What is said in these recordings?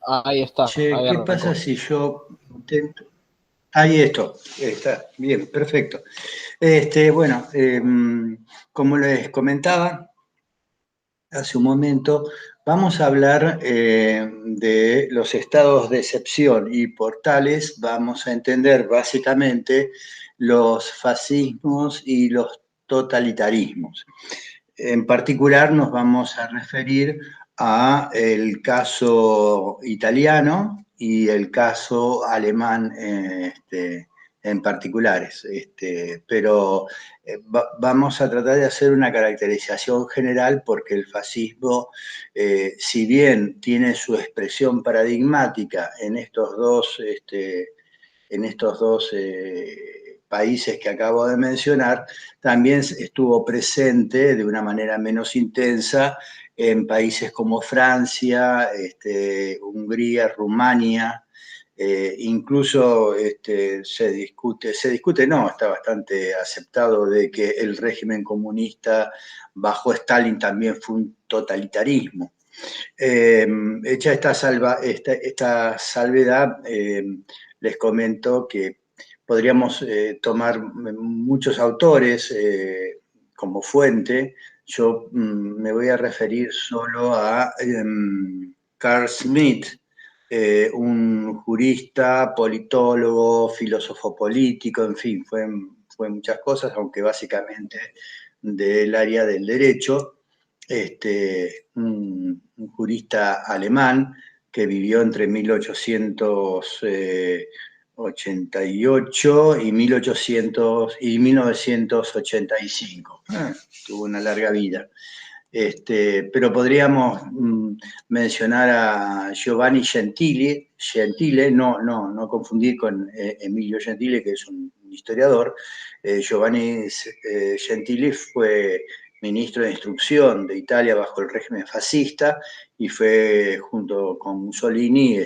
Ahí está, Che, ahí ¿qué pasa arrancó. si yo intento? Ahí esto, está, bien, perfecto. Bueno, como les comentaba hace un momento, vamos a hablar de los estados de excepción y por tales vamos a entender básicamente los fascismos y los totalitarismos. En particular nos vamos a referir a el caso italiano y el caso alemán en particulares. Pero vamos a tratar de hacer una caracterización general porque el fascismo, si bien tiene su expresión paradigmática en estos dos países que acabo de mencionar, también estuvo presente de una manera menos intensa en países como Francia, Hungría, Rumania. Incluso no, está bastante aceptado de que el régimen comunista bajo Stalin también fue un totalitarismo. Hecha esta salvedad, les comento que podríamos tomar muchos autores como fuente. Yo me voy a referir solo a Carl Smith, un jurista, politólogo, filósofo político, en fin, fue muchas cosas, aunque básicamente del área del derecho. Un jurista alemán que vivió entre 1888 y 1985. Tuvo una larga vida. Pero podríamos mencionar a Giovanni Gentile, no confundir con Emilio Gentile, que es un historiador. Giovanni Gentile fue ministro de Instrucción de Italia bajo el régimen fascista y fue, junto con Mussolini,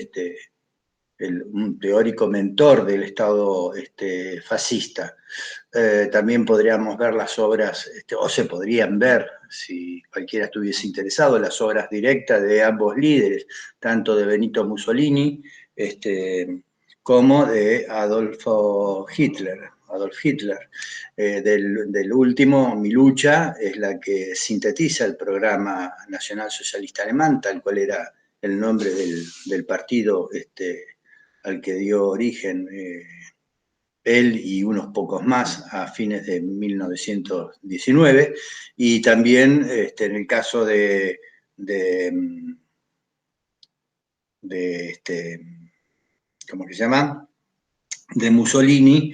un teórico mentor del Estado fascista. También podríamos ver las obras, o se podrían ver, si cualquiera estuviese interesado, las obras directas de ambos líderes, tanto de Benito Mussolini como de Adolf Hitler. Del último, Mi lucha, es la que sintetiza el programa nacional socialista alemán, tal cual era el nombre del partido al que dio origen él y unos pocos más a fines de 1919, y también en el caso de ¿cómo que se llama? De Mussolini,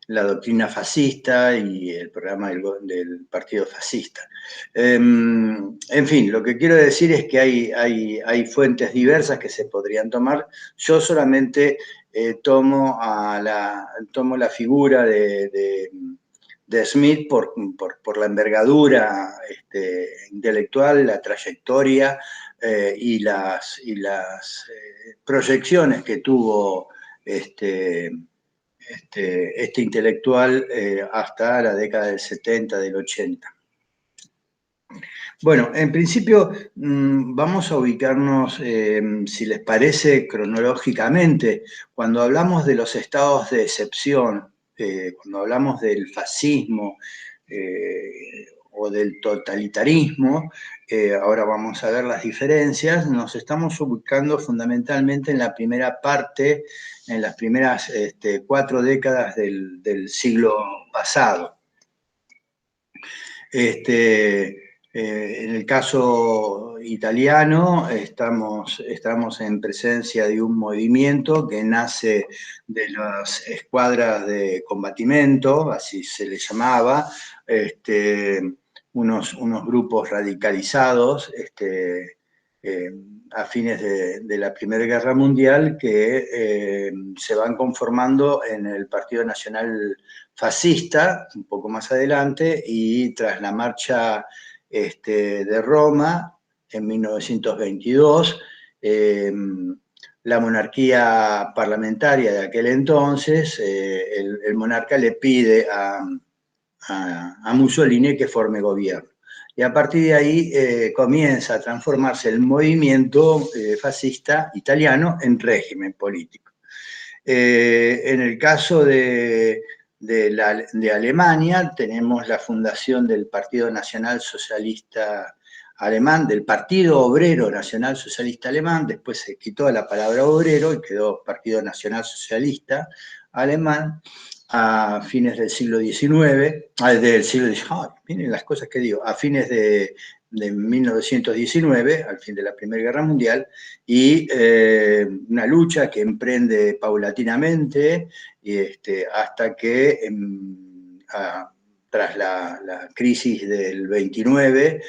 la doctrina fascista y el programa del partido fascista. En fin, lo que quiero decir es que hay fuentes diversas que se podrían tomar. Yo solamente tomo la figura de Smith por la envergadura intelectual, la trayectoria y las proyecciones que tuvo este intelectual hasta la década del 70, del 80. Bueno, en principio vamos a ubicarnos, si les parece, cronológicamente. Cuando hablamos de los estados de excepción, cuando hablamos del fascismo o del totalitarismo, ahora vamos a ver las diferencias, nos estamos ubicando fundamentalmente en la primera parte, en las primeras 4 décadas del siglo pasado. En el caso italiano estamos en presencia de un movimiento que nace de las escuadras de combatimiento, así se les llamaba, unos grupos radicalizados eh, a fines de la Primera Guerra Mundial que se van conformando en el Partido Nacional Fascista, un poco más adelante, y tras la marcha de Roma en 1922, la monarquía parlamentaria de aquel entonces, el monarca le pide a Mussolini que forme gobierno. y a partir de ahí comienza a transformarse el movimiento fascista italiano en régimen político. En el caso de Alemania tenemos la fundación del Partido Nacional Socialista Alemán, del Partido Obrero Nacional Socialista Alemán, después se quitó la palabra obrero y quedó Partido Nacional Socialista Alemán a fines del siglo XIX, miren las cosas que digo, a fines de 1919, al fin de la Primera Guerra Mundial, y una lucha que emprende paulatinamente hasta que tras la crisis del 29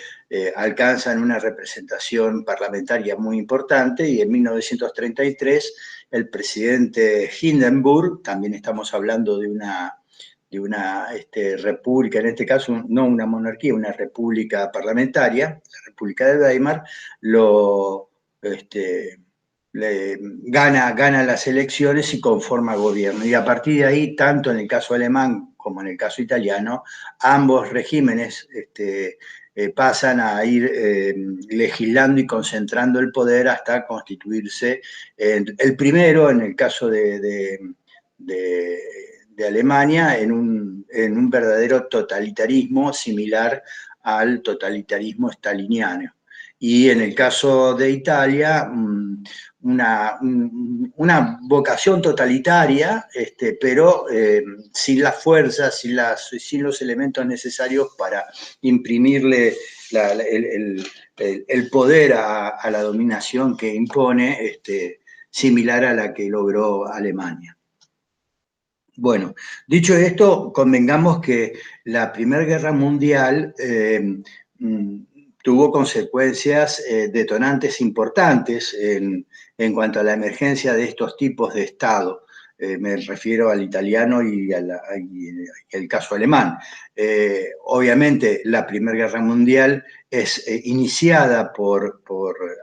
alcanzan una representación parlamentaria muy importante, y en 1933 el presidente Hindenburg, también estamos hablando de una república, en este caso no una monarquía, una república parlamentaria, la República de Weimar, gana las elecciones y conforma gobierno. Y a partir de ahí, tanto en el caso alemán como en el caso italiano, ambos regímenes pasan a ir legislando y concentrando el poder hasta constituirse el primero, en el caso de Alemania, en un verdadero totalitarismo similar al totalitarismo staliniano. Y en el caso de Italia, una vocación totalitaria, pero sin las fuerzas, sin los elementos necesarios para imprimirle el poder a la dominación que impone, similar a la que logró Alemania. Bueno, dicho esto, convengamos que la Primera Guerra Mundial tuvo consecuencias detonantes importantes en cuanto a la emergencia de estos tipos de Estado. Me refiero al italiano y al caso alemán. Obviamente, la Primera Guerra Mundial es iniciada por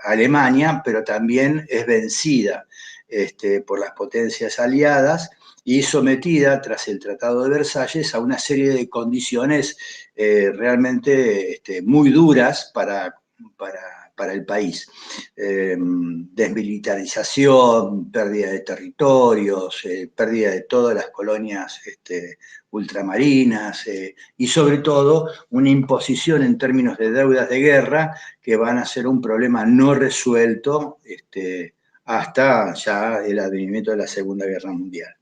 Alemania, pero también es vencida por las potencias aliadas y sometida, tras el Tratado de Versalles, a una serie de condiciones realmente muy duras para el país. Desmilitarización, pérdida de territorios, pérdida de todas las colonias ultramarinas y sobre todo una imposición en términos de deudas de guerra que van a ser un problema no resuelto hasta ya el advenimiento de la Segunda Guerra Mundial.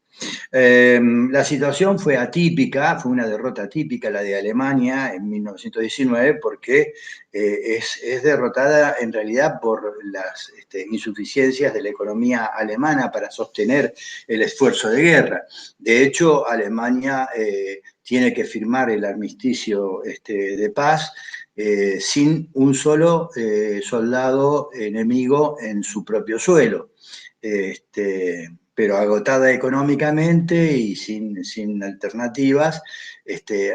La situación fue atípica, fue una derrota atípica la de Alemania en 1919 porque es derrotada en realidad por las insuficiencias de la economía alemana para sostener el esfuerzo de guerra. De hecho, Alemania tiene que firmar el armisticio de paz sin un solo soldado enemigo en su propio suelo. Pero agotada económicamente y sin alternativas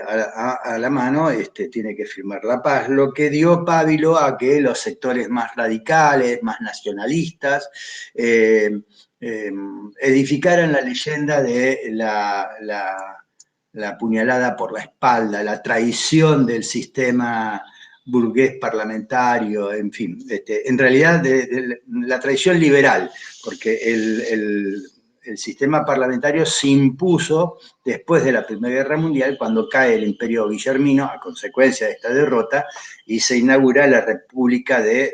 a la mano, tiene que firmar la paz, lo que dio pábilo a que los sectores más radicales, más nacionalistas, edificaran la leyenda de la puñalada por la espalda, la traición del sistema burgués parlamentario, en fin, en realidad de la traición liberal, porque el sistema parlamentario se impuso después de la Primera Guerra Mundial, cuando cae el Imperio Guillermino a consecuencia de esta derrota, y se inaugura la República de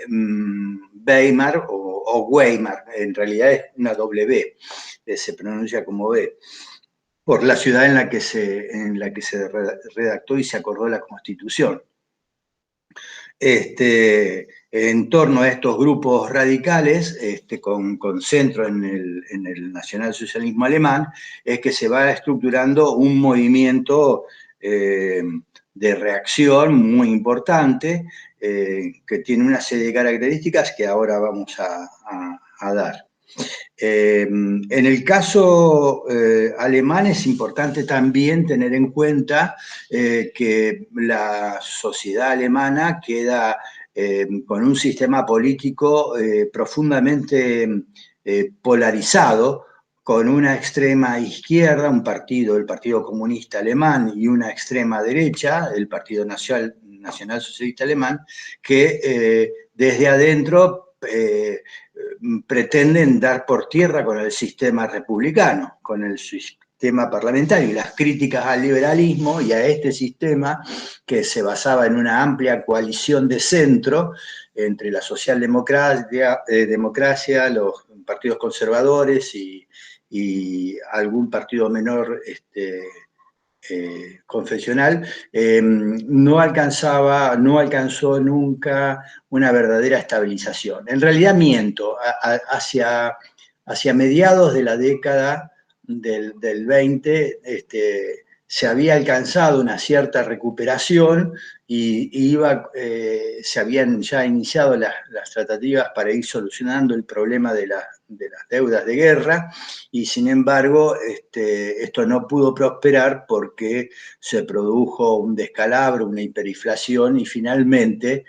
Weimar o Weimar, en realidad es una W, se pronuncia como B, por la ciudad en la que se redactó y se acordó la Constitución. En torno a estos grupos radicales, con centro en el nacionalsocialismo alemán, es que se va estructurando un movimiento de reacción muy importante, que tiene una serie de características que ahora vamos a dar. En el caso alemán es importante también tener en cuenta que la sociedad alemana queda con un sistema político profundamente polarizado, con una extrema izquierda, un partido, el Partido Comunista Alemán, y una extrema derecha, el Partido Nacional Socialista Alemán, que desde adentro pretenden dar por tierra con el sistema republicano, con el sistema parlamentario, y las críticas al liberalismo y a este sistema que se basaba en una amplia coalición de centro entre la socialdemocracia, democracia, los partidos conservadores y algún partido menor confesional, no alcanzó nunca una verdadera estabilización. En realidad miento, hacia mediados de la década del 20, se había alcanzado una cierta recuperación y se habían ya iniciado las tratativas para ir solucionando el problema de las deudas de guerra, y sin embargo esto no pudo prosperar porque se produjo un descalabro, una hiperinflación, y finalmente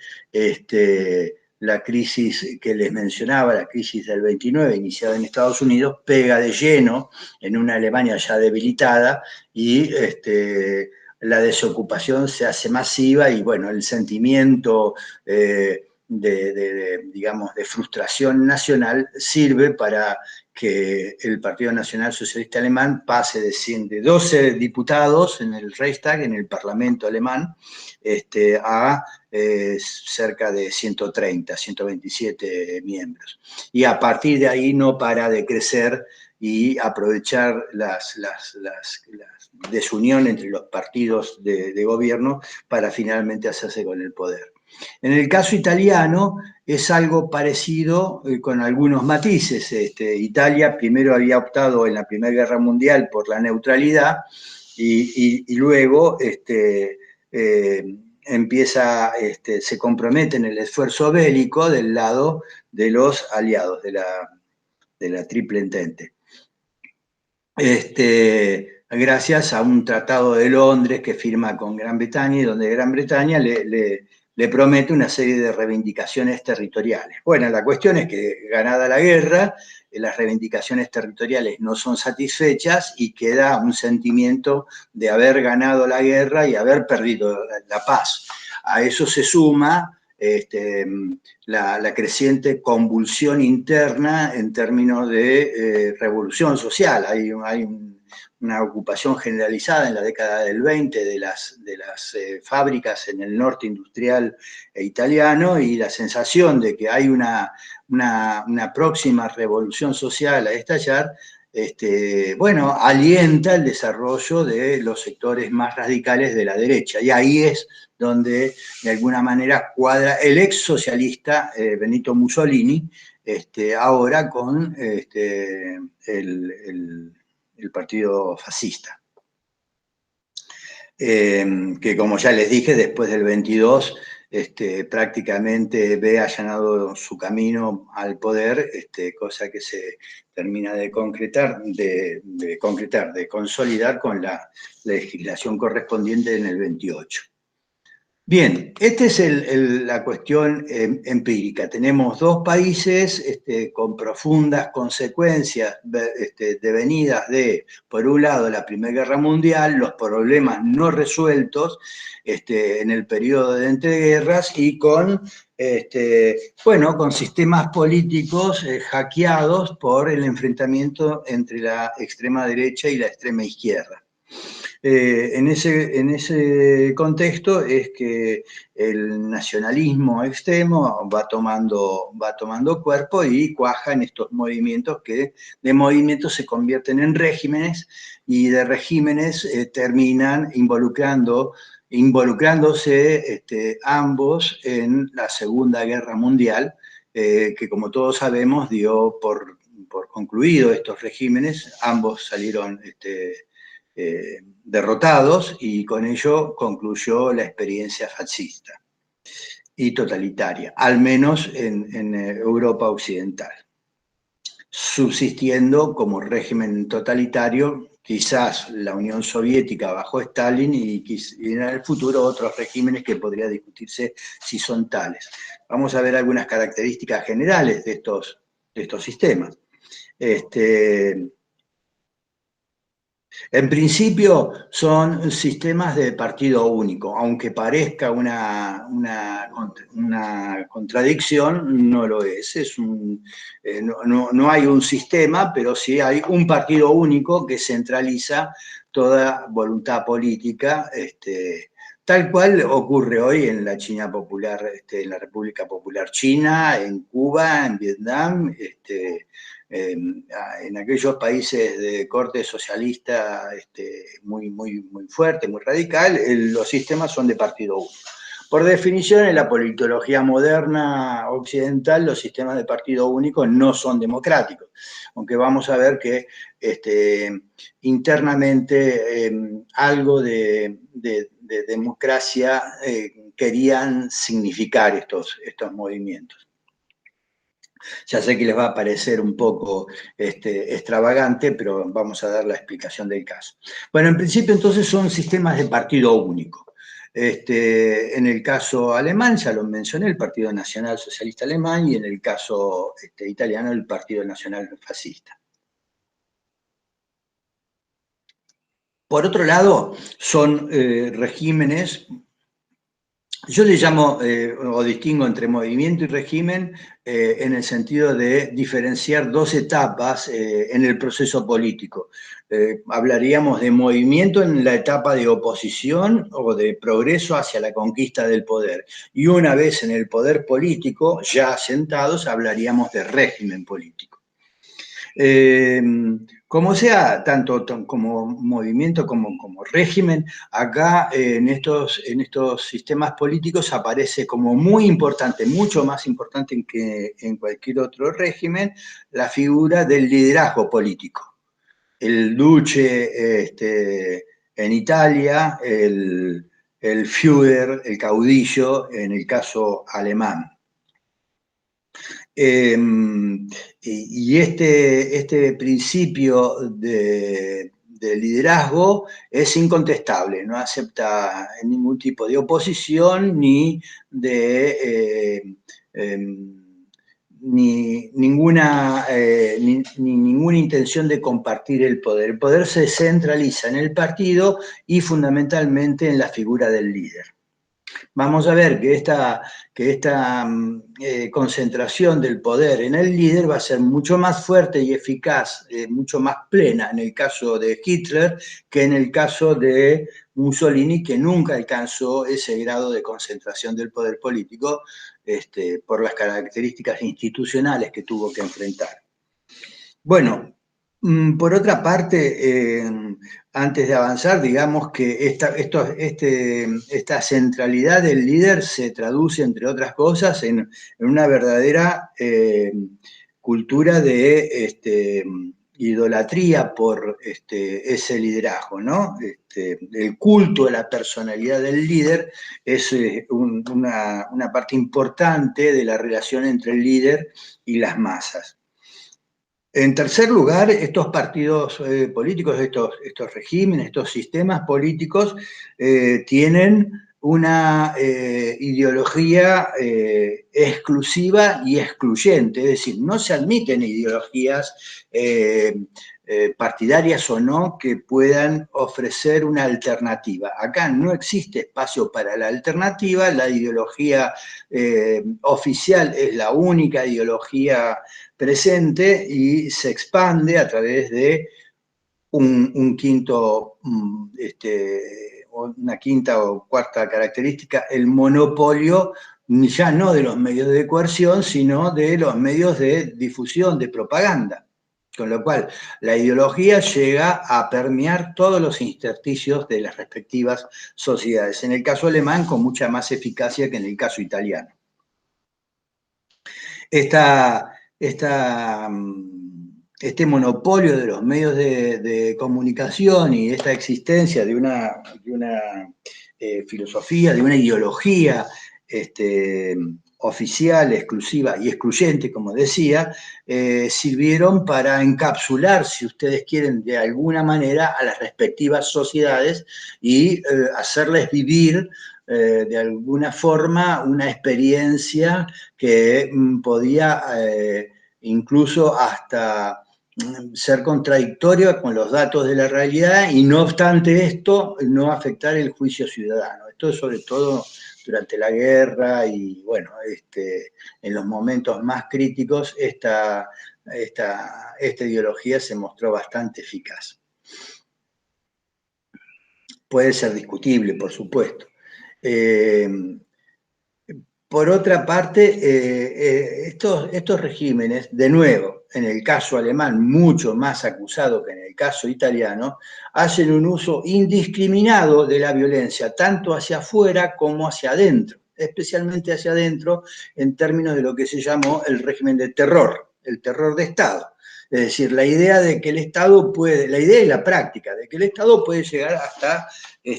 la crisis que les mencionaba, la crisis del 29, iniciada en Estados Unidos, pega de lleno en una Alemania ya debilitada, y la desocupación se hace masiva, y bueno, el sentimiento digamos, de frustración nacional sirve para que el Partido Nacional Socialista Alemán pase de 12 diputados en el Reichstag, en el Parlamento alemán, a cerca de 130, 127 miembros. Y a partir de ahí no para de crecer y aprovechar la desunión entre los partidos de gobierno para finalmente hacerse con el poder. En el caso italiano es algo parecido, con algunos matices. Italia primero había optado en la Primera Guerra Mundial por la neutralidad y luego se compromete en el esfuerzo bélico del lado de los aliados, de la Triple Entente. Gracias a un tratado de Londres que firma con Gran Bretaña, y donde Gran Bretaña le promete una serie de reivindicaciones territoriales. Bueno, la cuestión es que, ganada la guerra, las reivindicaciones territoriales no son satisfechas y queda un sentimiento de haber ganado la guerra y haber perdido la paz. A eso se suma la creciente convulsión interna en términos de revolución social. Hay una ocupación generalizada en la década del 20 de las fábricas en el norte industrial italiano, y la sensación de que hay una próxima revolución social a estallar, bueno, alienta el desarrollo de los sectores más radicales de la derecha, y ahí es donde de alguna manera cuadra el ex socialista Benito Mussolini, ahora con el partido fascista, que, como ya les dije, después del 22 prácticamente ve allanado su camino al poder, cosa que se termina de concretar, de consolidar con la legislación correspondiente en el 28. Bien, esta es la cuestión empírica. Tenemos dos países con profundas consecuencias devenidas de, por un lado, la Primera Guerra Mundial, los problemas no resueltos en el periodo de entreguerras, y con sistemas políticos hackeados por el enfrentamiento entre la extrema derecha y la extrema izquierda. En ese contexto es que el nacionalismo extremo va tomando cuerpo y cuaja en estos movimientos que de movimientos se convierten en regímenes, y de regímenes terminan involucrándose ambos en la Segunda Guerra Mundial, que, como todos sabemos, dio por concluido estos regímenes. Ambos salieron derrotados, y con ello concluyó la experiencia fascista y totalitaria, al menos en Europa Occidental, subsistiendo como régimen totalitario quizás la Unión Soviética bajo Stalin, y en el futuro otros regímenes que podría discutirse si son tales. Vamos a ver algunas características generales de estos sistemas. En principio son sistemas de partido único, aunque parezca una contradicción, no lo es. No hay un sistema, pero sí hay un partido único que centraliza toda voluntad política, tal cual ocurre hoy en la China popular, en la República Popular China, en Cuba, en Vietnam, en aquellos países de corte socialista muy fuerte, muy radical, los sistemas son de partido único. Por definición, en la politología moderna occidental, los sistemas de partido único no son democráticos, aunque vamos a ver que internamente algo de democracia querían significar estos movimientos. Ya sé que les va a parecer un poco extravagante, pero vamos a dar la explicación del caso. Bueno, en principio entonces son sistemas de partido único. En el caso alemán, ya lo mencioné, el Partido Nacional Socialista Alemán, y en el caso italiano, el Partido Nacional Fascista. Por otro lado, son regímenes. Yo le llamo o distingo entre movimiento y régimen en el sentido de diferenciar dos etapas en el proceso político. Hablaríamos de movimiento en la etapa de oposición o de progreso hacia la conquista del poder. Y una vez en el poder político, ya asentados, hablaríamos de régimen político. Como sea, tanto como movimiento como régimen, acá en estos sistemas políticos aparece como muy importante, mucho más importante que en cualquier otro régimen, la figura del liderazgo político. El duce en Italia, el Führer, el caudillo, en el caso alemán. Y este principio de liderazgo es incontestable, no acepta ningún tipo de oposición ni ninguna intención de compartir el poder. El poder se centraliza en el partido y fundamentalmente en la figura del líder. Vamos a ver que esta concentración del poder en el líder va a ser mucho más fuerte y eficaz, mucho más plena en el caso de Hitler que en el caso de Mussolini, que nunca alcanzó ese grado de concentración del poder político por las características institucionales que tuvo que enfrentar. Bueno, por otra parte, antes de avanzar, digamos que esta centralidad del líder se traduce, entre otras cosas, en una verdadera cultura de idolatría por ese liderazgo, ¿no? El culto a la personalidad del líder es una parte importante de la relación entre el líder y las masas. En tercer lugar, estos partidos políticos, estos regímenes, estos sistemas políticos tienen una ideología exclusiva y excluyente, es decir, no se admiten ideologías partidarias o no que puedan ofrecer una alternativa. Acá no existe espacio para la alternativa, la ideología oficial es la única ideología presente y se expande a través de una quinta o cuarta característica, el monopolio ya no de los medios de coerción, sino de los medios de difusión, de propaganda. Con lo cual, la ideología llega a permear todos los intersticios de las respectivas sociedades. En el caso alemán, con mucha más eficacia que en el caso italiano. Este monopolio de los medios de comunicación y esta existencia de una filosofía, de una ideología oficial, exclusiva y excluyente, como decía, sirvieron para encapsular, si ustedes quieren, de alguna manera a las respectivas sociedades y hacerles vivir de alguna forma una experiencia que podía incluso hasta ser contradictoria con los datos de la realidad y no obstante esto, no afectar el juicio ciudadano. Esto sobre todo durante la guerra y bueno, en los momentos más críticos esta ideología se mostró bastante eficaz. Puede ser discutible, por supuesto. Por otra parte, estos regímenes, de nuevo, en el caso alemán, mucho más acusado que en el caso italiano, hacen un uso indiscriminado de la violencia, tanto hacia afuera como hacia adentro, especialmente hacia adentro, en términos de lo que se llamó el régimen de terror, el terror de Estado. Es decir, la idea de que el Estado puede, la idea y la práctica de que el Estado puede llegar hasta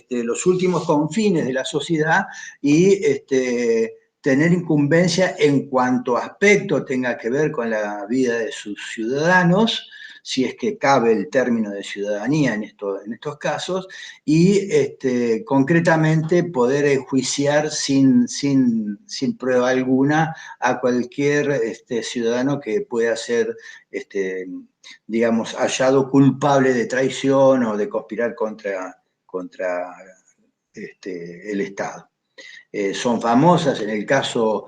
los últimos confines de la sociedad y tener incumbencia en cuanto aspecto tenga que ver con la vida de sus ciudadanos, si es que cabe el término de ciudadanía en estos casos, y concretamente poder enjuiciar sin prueba alguna a cualquier ciudadano que pueda ser, digamos, hallado culpable de traición o de conspirar contra el Estado. Son famosas en el caso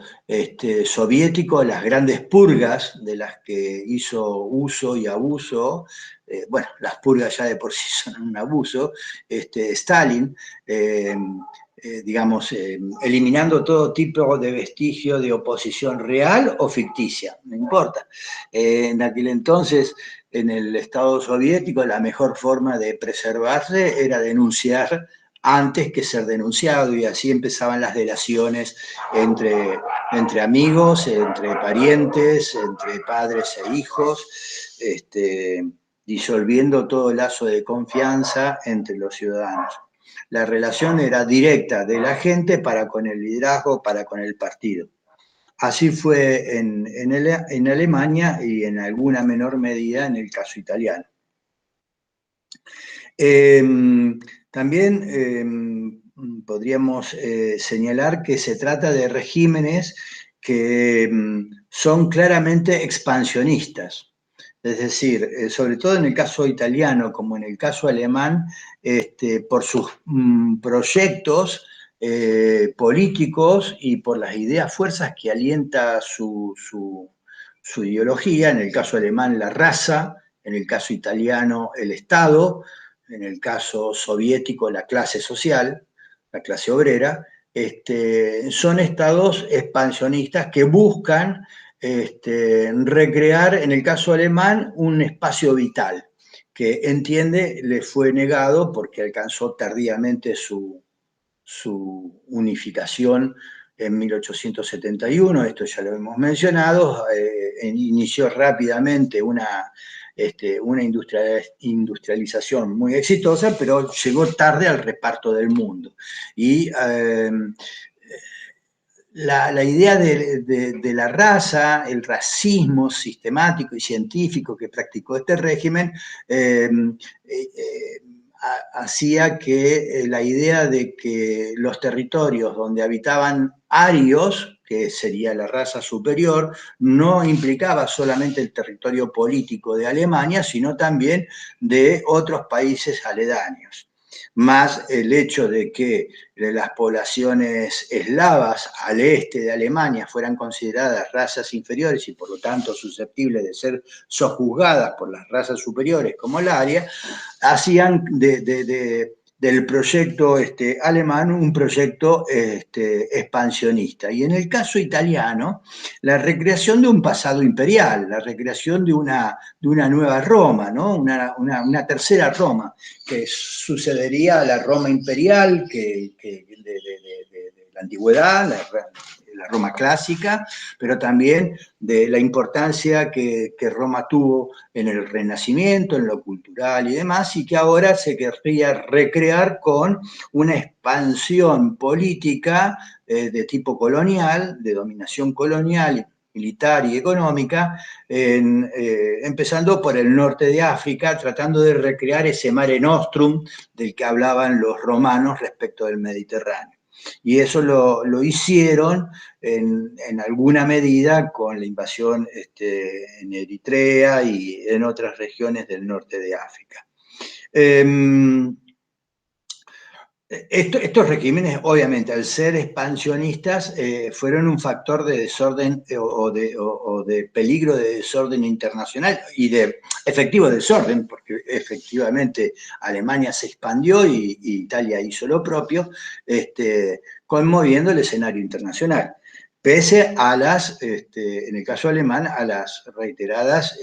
soviético las grandes purgas de las que hizo uso y abuso, bueno, las purgas ya de por sí son un abuso, Stalin, digamos, eliminando todo tipo de vestigio de oposición real o ficticia, no importa. En aquel entonces, en el Estado soviético, la mejor forma de preservarse era denunciar antes que ser denunciado, y así empezaban las delaciones entre amigos, entre parientes, entre padres e hijos, disolviendo todo lazo de confianza entre los ciudadanos. La relación era directa de la gente para con el liderazgo, para con el partido. Así fue en Alemania y en alguna menor medida en el caso italiano. También podríamos señalar que se trata de regímenes que son claramente expansionistas. Es decir, sobre todo en el caso italiano como en el caso alemán, por sus proyectos políticos y por las ideas, fuerzas que alienta su ideología, en el caso alemán la raza, en el caso italiano el Estado, en el caso soviético la clase social, la clase obrera, son estados expansionistas que buscan recrear, en el caso alemán, un espacio vital que entiende le fue negado porque alcanzó tardíamente su unificación en 1871, esto ya lo hemos mencionado, inició rápidamente una industrialización muy exitosa, pero llegó tarde al reparto del mundo. Y la idea de la raza, el racismo sistemático y científico que practicó este régimen, hacía que la idea de que los territorios donde habitaban arios, que sería la raza superior, no implicaba solamente el territorio político de Alemania, sino también de otros países aledaños. Más el hecho de que las poblaciones eslavas al este de Alemania fueran consideradas razas inferiores y por lo tanto susceptibles de ser sojuzgadas por las razas superiores como el aria, hacían del proyecto alemán un proyecto expansionista. Y en el caso italiano, la recreación de un pasado imperial, la recreación de una nueva Roma, ¿no? una tercera Roma, que sucedería a la Roma imperial de la antigüedad, la Roma clásica, pero también de la importancia que Roma tuvo en el Renacimiento, en lo cultural y demás, y que ahora se querría recrear con una expansión política de tipo colonial, de dominación colonial, militar y económica, empezando por el norte de África, tratando de recrear ese Mare Nostrum del que hablaban los romanos respecto del Mediterráneo. Y eso lo hicieron en alguna medida con la invasión en Eritrea y en otras regiones del norte de África. Estos regímenes, obviamente, al ser expansionistas, fueron un factor de desorden o de peligro de desorden internacional y de efectivo desorden, porque efectivamente Alemania se expandió y Italia hizo lo propio, conmoviendo el escenario internacional. Pese a en el caso alemán, a las reiteradas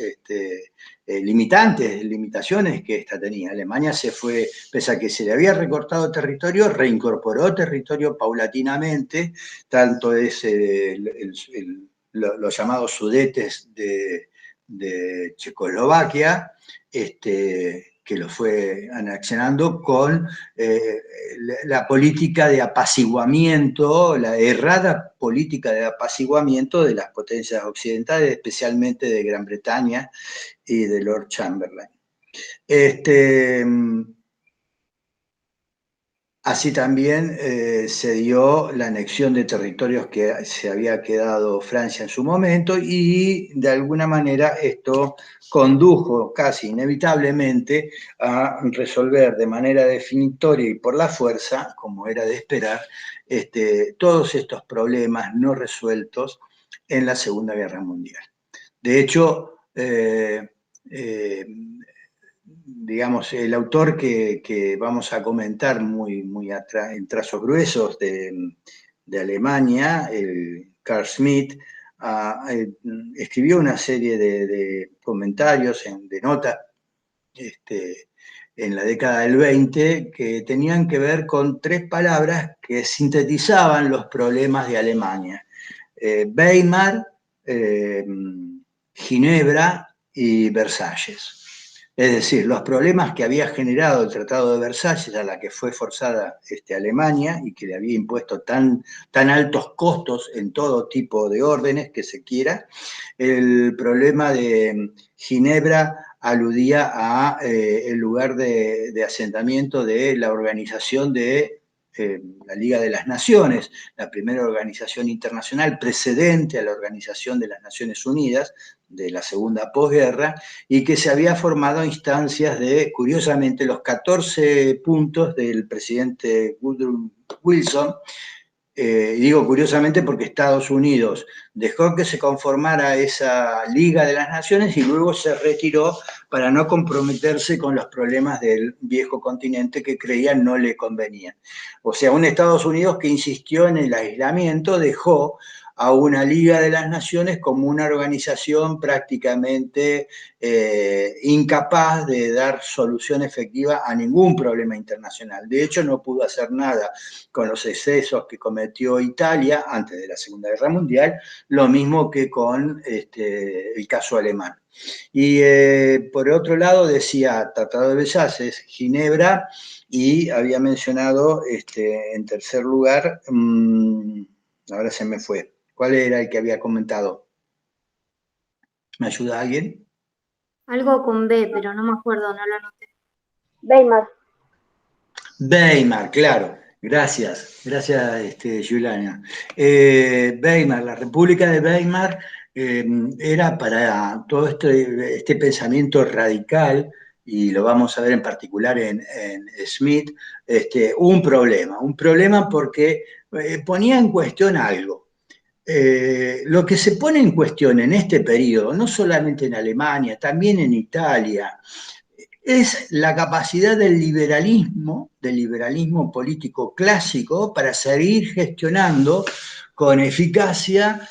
limitaciones que esta tenía. Alemania se fue, pese a que se le había recortado territorio, reincorporó territorio paulatinamente, tanto es los llamados Sudetes de Checoslovaquia, que lo fue anexionando con la política de apaciguamiento, la errada política de apaciguamiento de las potencias occidentales, especialmente de Gran Bretaña y de Lord Chamberlain. Así también se dio la anexión de territorios que se había quedado Francia en su momento y de alguna manera esto condujo casi inevitablemente a resolver de manera definitoria y por la fuerza, como era de esperar, todos estos problemas no resueltos en la Segunda Guerra Mundial. De hecho, digamos, el autor que vamos a comentar muy en trazos gruesos de Alemania, el Carl Schmitt, escribió una serie de comentarios, de notas, en la década del 20, que tenían que ver con tres palabras que sintetizaban los problemas de Alemania. Weimar, Ginebra y Versalles. Es decir, los problemas que había generado el Tratado de Versalles, a la que fue forzada Alemania y que le había impuesto tan altos costos en todo tipo de órdenes que se quiera. El problema de Ginebra aludía a el lugar de asentamiento de la organización de la Liga de las Naciones, la primera organización internacional precedente a la Organización de las Naciones Unidas de la segunda posguerra, y que se había formado a instancias de, curiosamente, los 14 puntos del presidente Woodrow Wilson. Digo curiosamente porque Estados Unidos dejó que se conformara esa Liga de las Naciones y luego se retiró para no comprometerse con los problemas del viejo continente que creían no le convenían. O sea, un Estados Unidos que insistió en el aislamiento dejó a una Liga de las Naciones como una organización prácticamente incapaz de dar solución efectiva a ningún problema internacional. De hecho, no pudo hacer nada con los excesos que cometió Italia antes de la Segunda Guerra Mundial, lo mismo que con el caso alemán. Y por otro lado decía Tratado de Versalles, Ginebra, y había mencionado en tercer lugar, ahora se me fue, ¿cuál era el que había comentado? ¿Me ayuda alguien? Algo con B, pero no me acuerdo, no lo anoté. Weimar. Weimar, claro. Gracias, Juliana. Weimar, la República de Weimar era para todo este pensamiento radical, y lo vamos a ver en particular en Smith, un problema porque ponía en cuestión algo. Lo que se pone en cuestión en este periodo, no solamente en Alemania, también en Italia, es la capacidad del liberalismo político clásico para seguir gestionando con eficacia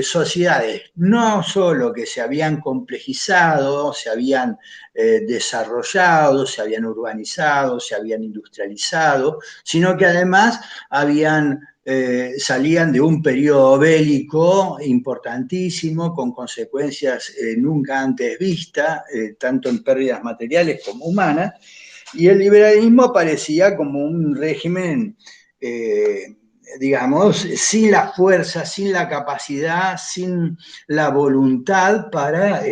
sociedades, no solo que se habían complejizado, se habían desarrollado, se habían urbanizado, se habían industrializado, sino que además salían de un periodo bélico importantísimo, con consecuencias nunca antes vistas, tanto en pérdidas materiales como humanas, y el liberalismo aparecía como un régimen, digamos, sin la fuerza, sin la capacidad, sin la voluntad para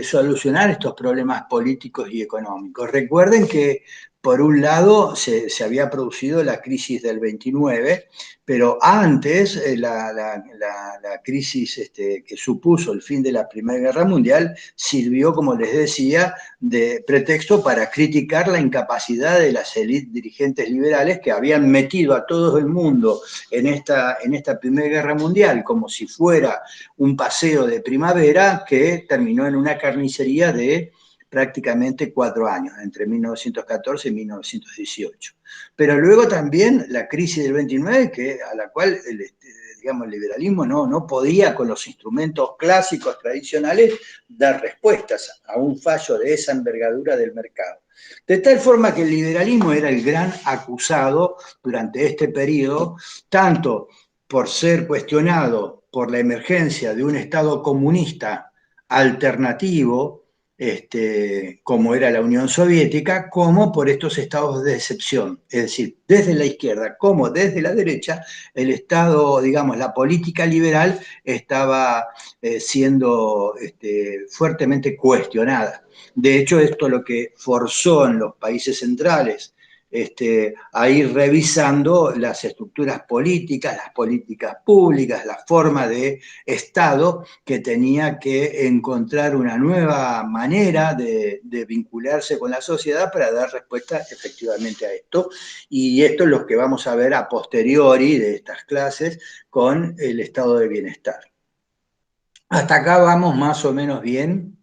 solucionar estos problemas políticos y económicos. Recuerden que, por un lado, se había producido la crisis del 29, pero antes la crisis que supuso el fin de la Primera Guerra Mundial sirvió, como les decía, de pretexto para criticar la incapacidad de las élites dirigentes liberales que habían metido a todo el mundo en esta Primera Guerra Mundial como si fuera un paseo de primavera que terminó en una carnicería de prácticamente 4 años, entre 1914 y 1918. Pero luego también la crisis del 29, a la cual digamos, el liberalismo no podía, con los instrumentos clásicos tradicionales, dar respuestas a un fallo de esa envergadura del mercado. De tal forma que el liberalismo era el gran acusado durante este periodo, tanto por ser cuestionado por la emergencia de un Estado comunista alternativo, como era la Unión Soviética, como por estos estados de excepción. Es decir, desde la izquierda como desde la derecha, el Estado, digamos, la política liberal estaba siendo fuertemente cuestionada. De hecho, esto lo que forzó en los países centrales a ir revisando las estructuras políticas, las políticas públicas, la forma de Estado que tenía que encontrar una nueva manera de vincularse con la sociedad para dar respuesta efectivamente a esto. Y esto es lo que vamos a ver a posteriori de estas clases con el estado de bienestar. Hasta acá vamos más o menos bien.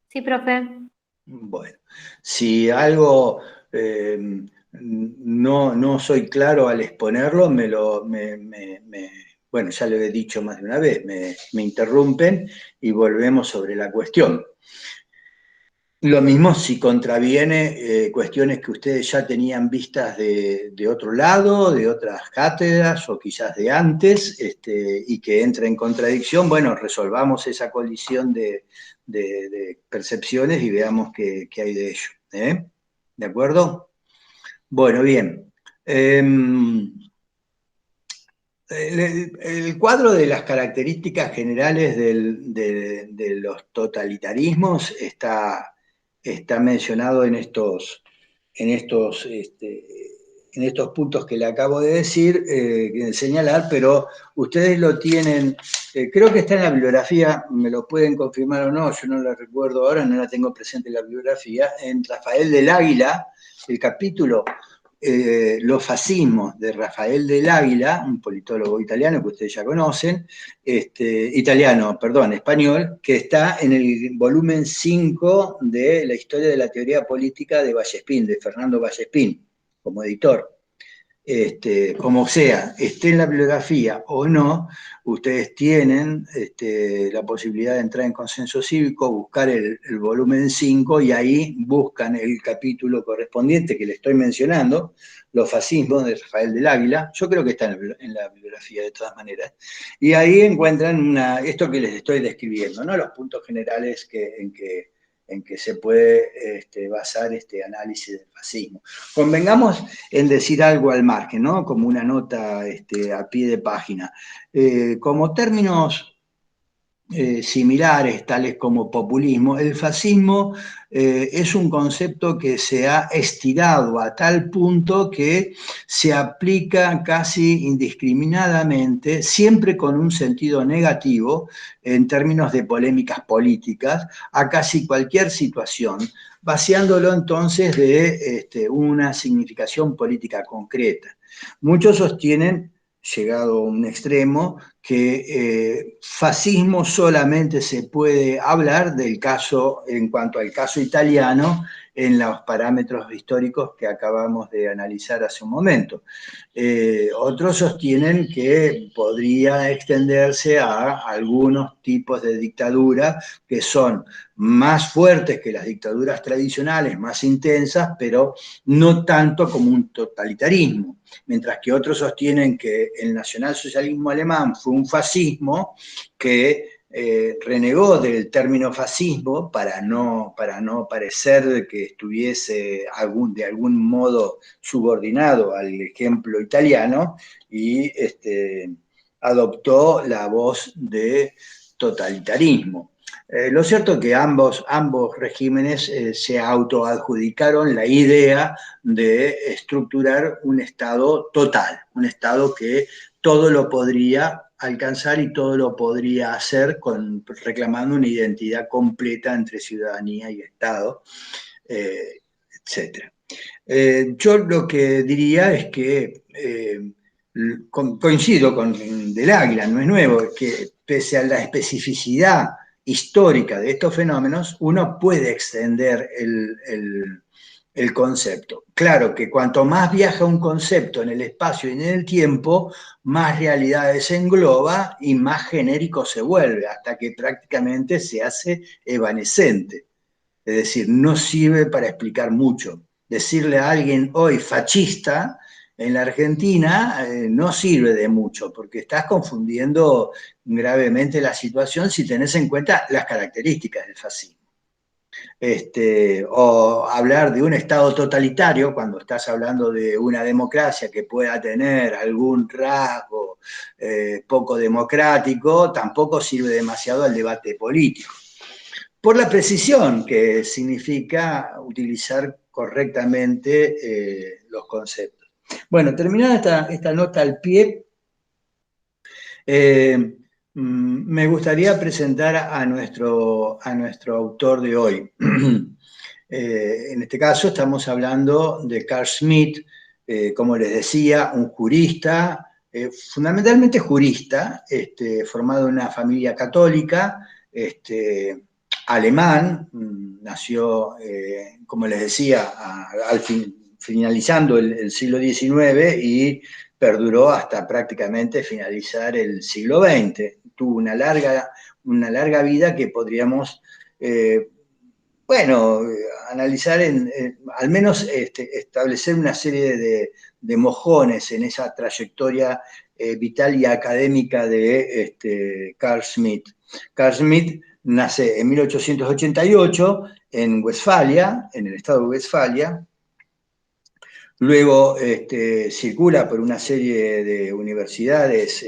Sí, profe. Bueno, si algo no soy claro al exponerlo, bueno, ya lo he dicho más de una vez, me interrumpen y volvemos sobre la cuestión. Lo mismo si contraviene cuestiones que ustedes ya tenían vistas de otro lado, de otras cátedras o quizás de antes, y que entra en contradicción, bueno, resolvamos esa colisión de percepciones y veamos qué hay de ello. ¿De acuerdo? Bueno, bien. El cuadro de las características generales de los totalitarismos está mencionado en estos puntos que le acabo de decir, señalar, pero ustedes lo tienen, creo que está en la bibliografía, me lo pueden confirmar o no, yo no la recuerdo ahora, no la tengo presente en la bibliografía, en Rafael del Águila, el capítulo Los fascismos de Rafael del Águila, un politólogo italiano que ustedes ya conocen, español, que está en el volumen 5 de la historia de la teoría política de Vallespín, de Fernando Vallespín, como editor. Como sea, esté en la bibliografía o no, ustedes tienen la posibilidad de entrar en Consenso Cívico, buscar el volumen 5 y ahí buscan el capítulo correspondiente que le estoy mencionando, Los fascismos de Rafael del Águila. Yo creo que está en la bibliografía de todas maneras. Y ahí encuentran esto que les estoy describiendo, ¿no? Los puntos generales en que se puede basar este análisis del fascismo. Convengamos en decir algo al margen, ¿no? Como una nota a pie de página. Como términos similares, tales como populismo, el fascismo es un concepto que se ha estirado a tal punto que se aplica casi indiscriminadamente, siempre con un sentido negativo en términos de polémicas políticas, a casi cualquier situación, vaciándolo entonces de una significación política concreta. Muchos sostienen, llegado a un extremo, que fascismo solamente se puede hablar del caso, en cuanto al caso italiano, en los parámetros históricos que acabamos de analizar hace un momento. Otros sostienen que podría extenderse a algunos tipos de dictadura que son más fuertes que las dictaduras tradicionales, más intensas, pero no tanto como un totalitarismo. Mientras que otros sostienen que el nacionalsocialismo alemán fue un fascismo que renegó del término fascismo para no parecer que estuviese de algún modo subordinado al ejemplo italiano y adoptó la voz de totalitarismo. Lo cierto es que ambos regímenes se autoadjudicaron la idea de estructurar un Estado total, un Estado que todo lo podría alcanzar y todo lo podría hacer reclamando una identidad completa entre ciudadanía y Estado, etc. Yo lo que diría es que coincido con Del Águila, no es nuevo, es que pese a la especificidad histórica de estos fenómenos, uno puede extender el concepto. Claro que cuanto más viaja un concepto en el espacio y en el tiempo, más realidades engloba y más genérico se vuelve, hasta que prácticamente se hace evanescente. Es decir, no sirve para explicar mucho. Decirle a alguien hoy fascista en la Argentina no sirve de mucho, porque estás confundiendo gravemente la situación si tenés en cuenta las características del fascismo. O hablar de un Estado totalitario, cuando estás hablando de una democracia que pueda tener algún rasgo poco democrático, tampoco sirve demasiado al debate político. Por la precisión que significa utilizar correctamente los conceptos. Bueno, terminada esta nota al pie, me gustaría presentar a nuestro autor de hoy. En este caso estamos hablando de Carl Schmitt, como les decía, un jurista, fundamentalmente jurista, formado en una familia católica, alemán, nació, como les decía, finalizando el siglo XIX y perduró hasta prácticamente finalizar el siglo XX. Tuvo una larga vida que podríamos, analizar, al menos establecer una serie de mojones en esa trayectoria vital y académica de Carl Schmitt. Carl Schmitt nace en 1888 en Westfalia, en el estado de Westfalia. Luego circula por una serie de universidades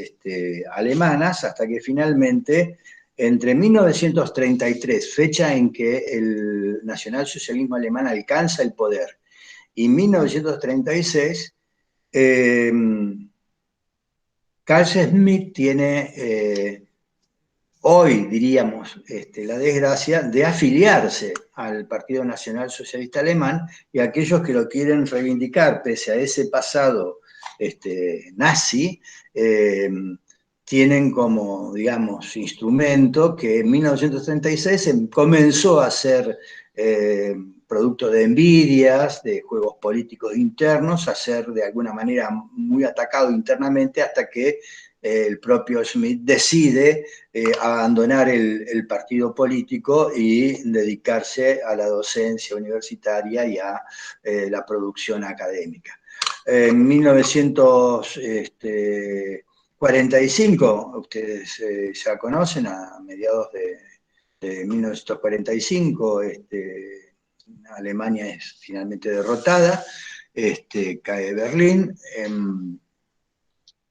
alemanas hasta que finalmente, entre 1933, fecha en que el nacionalsocialismo alemán alcanza el poder, y 1936, Carl Schmitt tiene hoy, diríamos, la desgracia de afiliarse al Partido Nacional Socialista Alemán, y aquellos que lo quieren reivindicar, pese a ese pasado nazi, tienen como, digamos, instrumento que en 1936 comenzó a ser producto de envidias, de juegos políticos internos, a ser de alguna manera muy atacado internamente, hasta que el propio Schmitt decide abandonar el partido político y dedicarse a la docencia universitaria y a la producción académica. En 1945, ustedes ya conocen, a mediados de 1945, Alemania es finalmente derrotada, cae Berlín,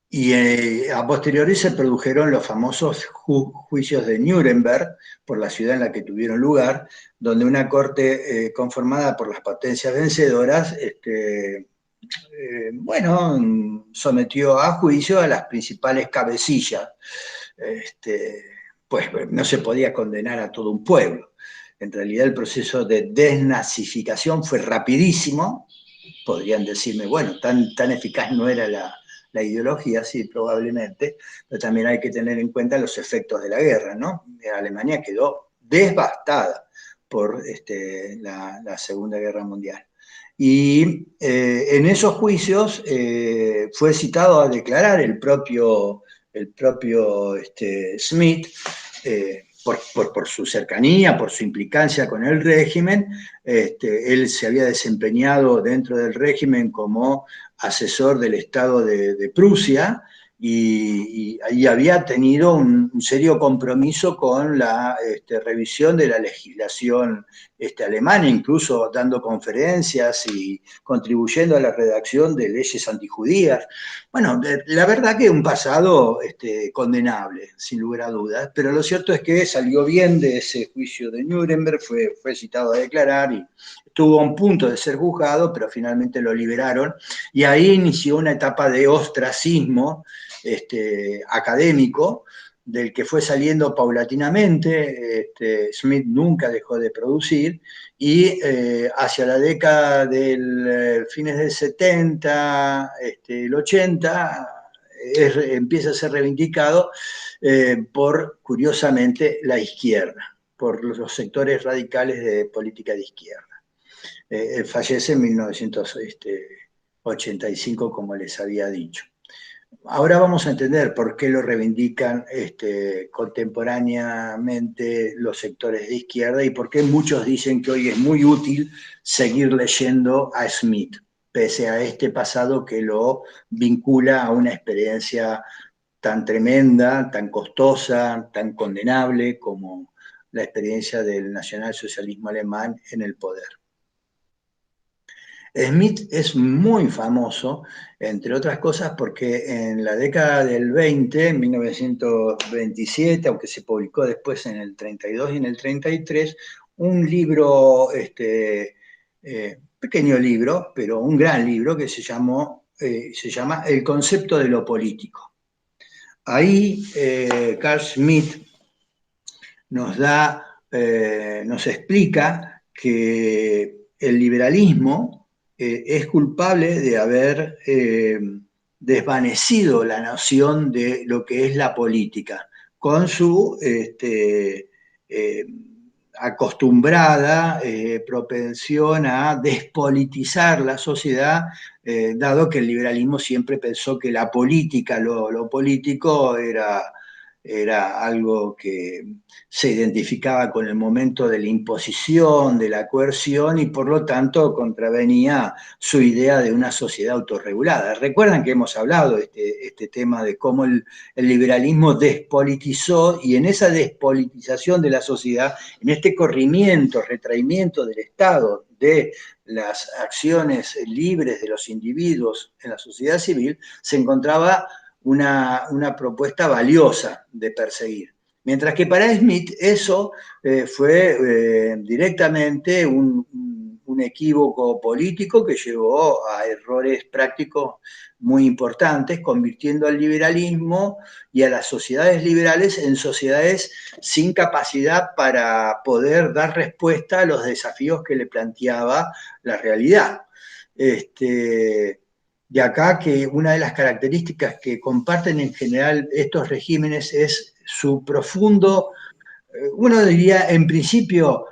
y a posteriori se produjeron los famosos juicios de Nuremberg, por la ciudad en la que tuvieron lugar, donde una corte conformada por las potencias vencedoras, sometió a juicio a las principales cabecillas. Pues no se podía condenar a todo un pueblo. En realidad el proceso de desnazificación fue rapidísimo. Podrían decirme, bueno, tan eficaz no era la ideología, sí, probablemente, pero también hay que tener en cuenta los efectos de la guerra, ¿no? Alemania quedó devastada por la Segunda Guerra Mundial. Y en esos juicios fue citado a declarar el propio Schmitt, por su cercanía, por su implicancia con el régimen. Él se había desempeñado dentro del régimen como asesor del Estado de Prusia, y había tenido un serio compromiso con la revisión de la legislación alemana, incluso dando conferencias y contribuyendo a la redacción de leyes antijudías. Bueno, la verdad que un pasado condenable, sin lugar a dudas, pero lo cierto es que salió bien de ese juicio de Nuremberg, fue citado a declarar y estuvo a un punto de ser juzgado, pero finalmente lo liberaron, y ahí inició una etapa de ostracismo académico, del que fue saliendo paulatinamente. Smith nunca dejó de producir, y hacia la década del fines del 70, el 80, empieza a ser reivindicado por, curiosamente, la izquierda, por los sectores radicales de política de izquierda. Fallece en 1985, como les había dicho. Ahora vamos a entender por qué lo reivindican contemporáneamente los sectores de izquierda y por qué muchos dicen que hoy es muy útil seguir leyendo a Smith, pese a este pasado que lo vincula a una experiencia tan tremenda, tan costosa, tan condenable como la experiencia del nacionalsocialismo alemán en el poder. Smith es muy famoso, entre otras cosas, porque en la década del 20, en 1927, aunque se publicó después en el 32 y en el 33, un libro, pequeño libro, pero un gran libro que se llama El concepto de lo político. Ahí Carl Schmitt nos explica que el liberalismo es culpable de haber desvanecido la noción de lo que es la política, con su acostumbrada propensión a despolitizar la sociedad, dado que el liberalismo siempre pensó que la política, lo político era algo que se identificaba con el momento de la imposición, de la coerción, y por lo tanto contravenía su idea de una sociedad autorregulada. Recuerdan que hemos hablado de este tema de cómo el liberalismo despolitizó, y en esa despolitización de la sociedad, en este corrimiento, retraimiento del Estado de las acciones libres de los individuos en la sociedad civil, se encontraba una propuesta valiosa de perseguir. Mientras que para Smith eso fue directamente un equívoco político que llevó a errores prácticos muy importantes, convirtiendo al liberalismo y a las sociedades liberales en sociedades sin capacidad para poder dar respuesta a los desafíos que le planteaba la realidad. De acá que una de las características que comparten en general estos regímenes es su profundo, uno diría en principio,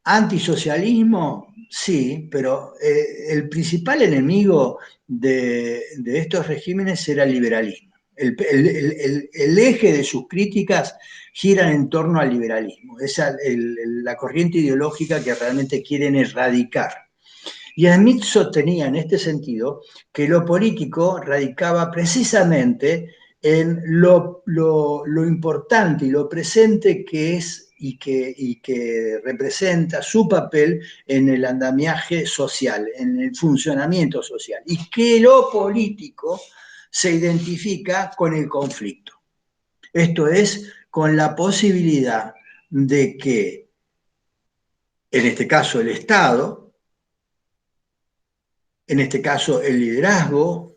antisocialismo, sí, pero el principal enemigo de estos regímenes era el liberalismo. El eje de sus críticas giran en torno al liberalismo, es la corriente ideológica que realmente quieren erradicar. Y Smith sostenía en este sentido que lo político radicaba precisamente en lo importante y lo presente que es y que representa su papel en el andamiaje social, en el funcionamiento social, y que lo político se identifica con el conflicto. Esto es, con la posibilidad de que, en este caso, el Estado, en este caso el liderazgo,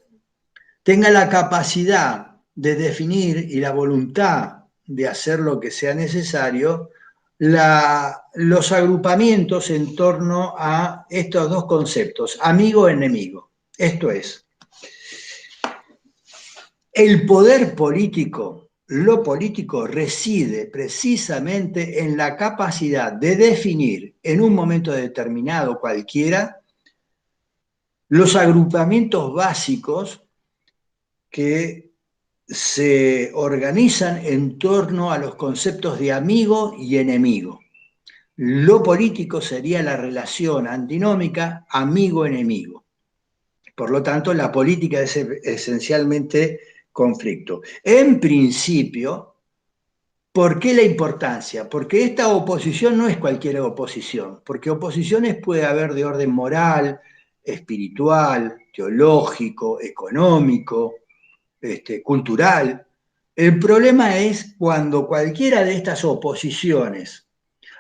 tenga la capacidad de definir y la voluntad de hacer lo que sea necesario, los agrupamientos en torno a estos dos conceptos, amigo-enemigo. Esto es, el poder político, lo político reside precisamente en la capacidad de definir en un momento determinado cualquiera los agrupamientos básicos que se organizan en torno a los conceptos de amigo y enemigo. Lo político sería la relación antinómica amigo-enemigo. Por lo tanto, la política es esencialmente conflicto. En principio, ¿por qué la importancia? Porque esta oposición no es cualquier oposición, porque oposiciones puede haber de orden moral, espiritual, teológico, económico, cultural. El problema es cuando cualquiera de estas oposiciones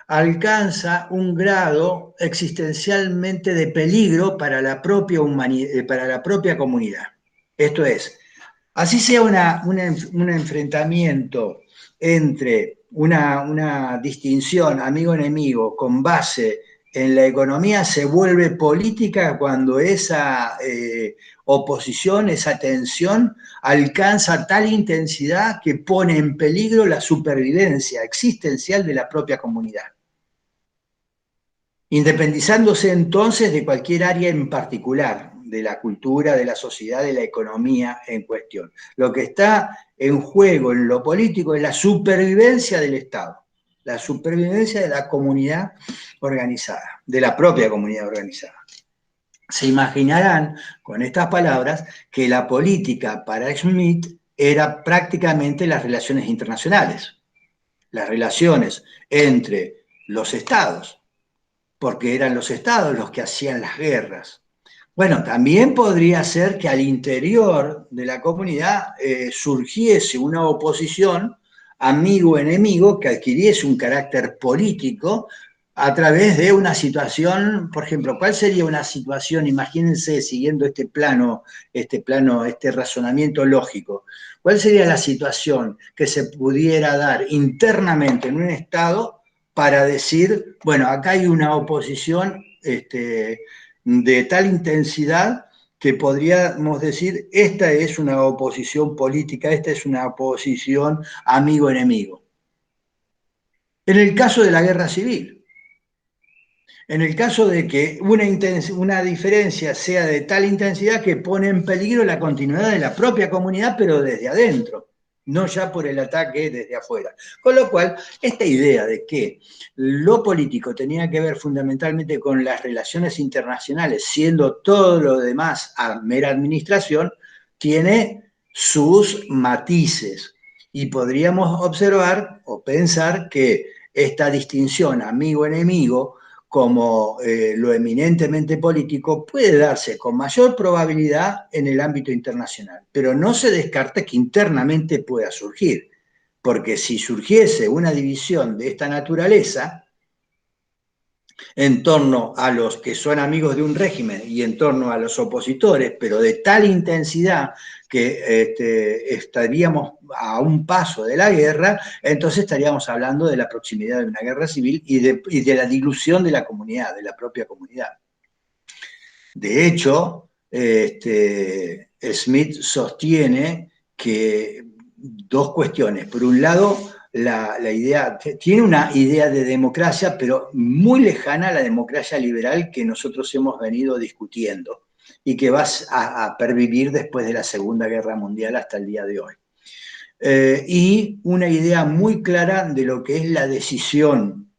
alcanza un grado existencialmente de peligro para la propia para la propia comunidad. Esto es, así sea un enfrentamiento entre una distinción amigo-enemigo con base en la economía, se vuelve política cuando esa oposición, esa tensión, alcanza tal intensidad que pone en peligro la supervivencia existencial de la propia comunidad, independizándose entonces de cualquier área en particular, de la cultura, de la sociedad, de la economía en cuestión. Lo que está en juego en lo político es la supervivencia del Estado, la supervivencia de la comunidad organizada, de la propia comunidad organizada. Se imaginarán con estas palabras que la política para Schmitt era prácticamente las relaciones internacionales, las relaciones entre los estados, porque eran los estados los que hacían las guerras. Bueno, también podría ser que al interior de la comunidad surgiese una oposición amigo-enemigo que adquiriese un carácter político a través de una situación, por ejemplo, ¿cuál sería una situación? Imagínense, siguiendo este razonamiento lógico, ¿cuál sería la situación que se pudiera dar internamente en un Estado para decir, bueno, acá hay una oposición de tal intensidad que podríamos decir, esta es una oposición política, esta es una oposición amigo-enemigo? En el caso de la guerra civil, en el caso de que una diferencia sea de tal intensidad que pone en peligro la continuidad de la propia comunidad, pero desde adentro, no ya por el ataque desde afuera. Con lo cual, esta idea de que lo político tenía que ver fundamentalmente con las relaciones internacionales, siendo todo lo demás a mera administración, tiene sus matices. Y podríamos observar o pensar que esta distinción amigo-enemigo como lo eminentemente político puede darse con mayor probabilidad en el ámbito internacional, pero no se descarta que internamente pueda surgir, porque si surgiese una división de esta naturaleza en torno a los que son amigos de un régimen y en torno a los opositores, pero de tal intensidad que estaríamos a un paso de la guerra, entonces estaríamos hablando de la proximidad de una guerra civil y de la dilución de la comunidad, de la propia comunidad. De hecho, Smith sostiene que dos cuestiones. Por un lado, la idea, tiene una idea de democracia, pero muy lejana a la democracia liberal que nosotros hemos venido discutiendo y que va a pervivir después de la Segunda Guerra Mundial hasta el día de hoy. Y una idea muy clara de lo que es la decisión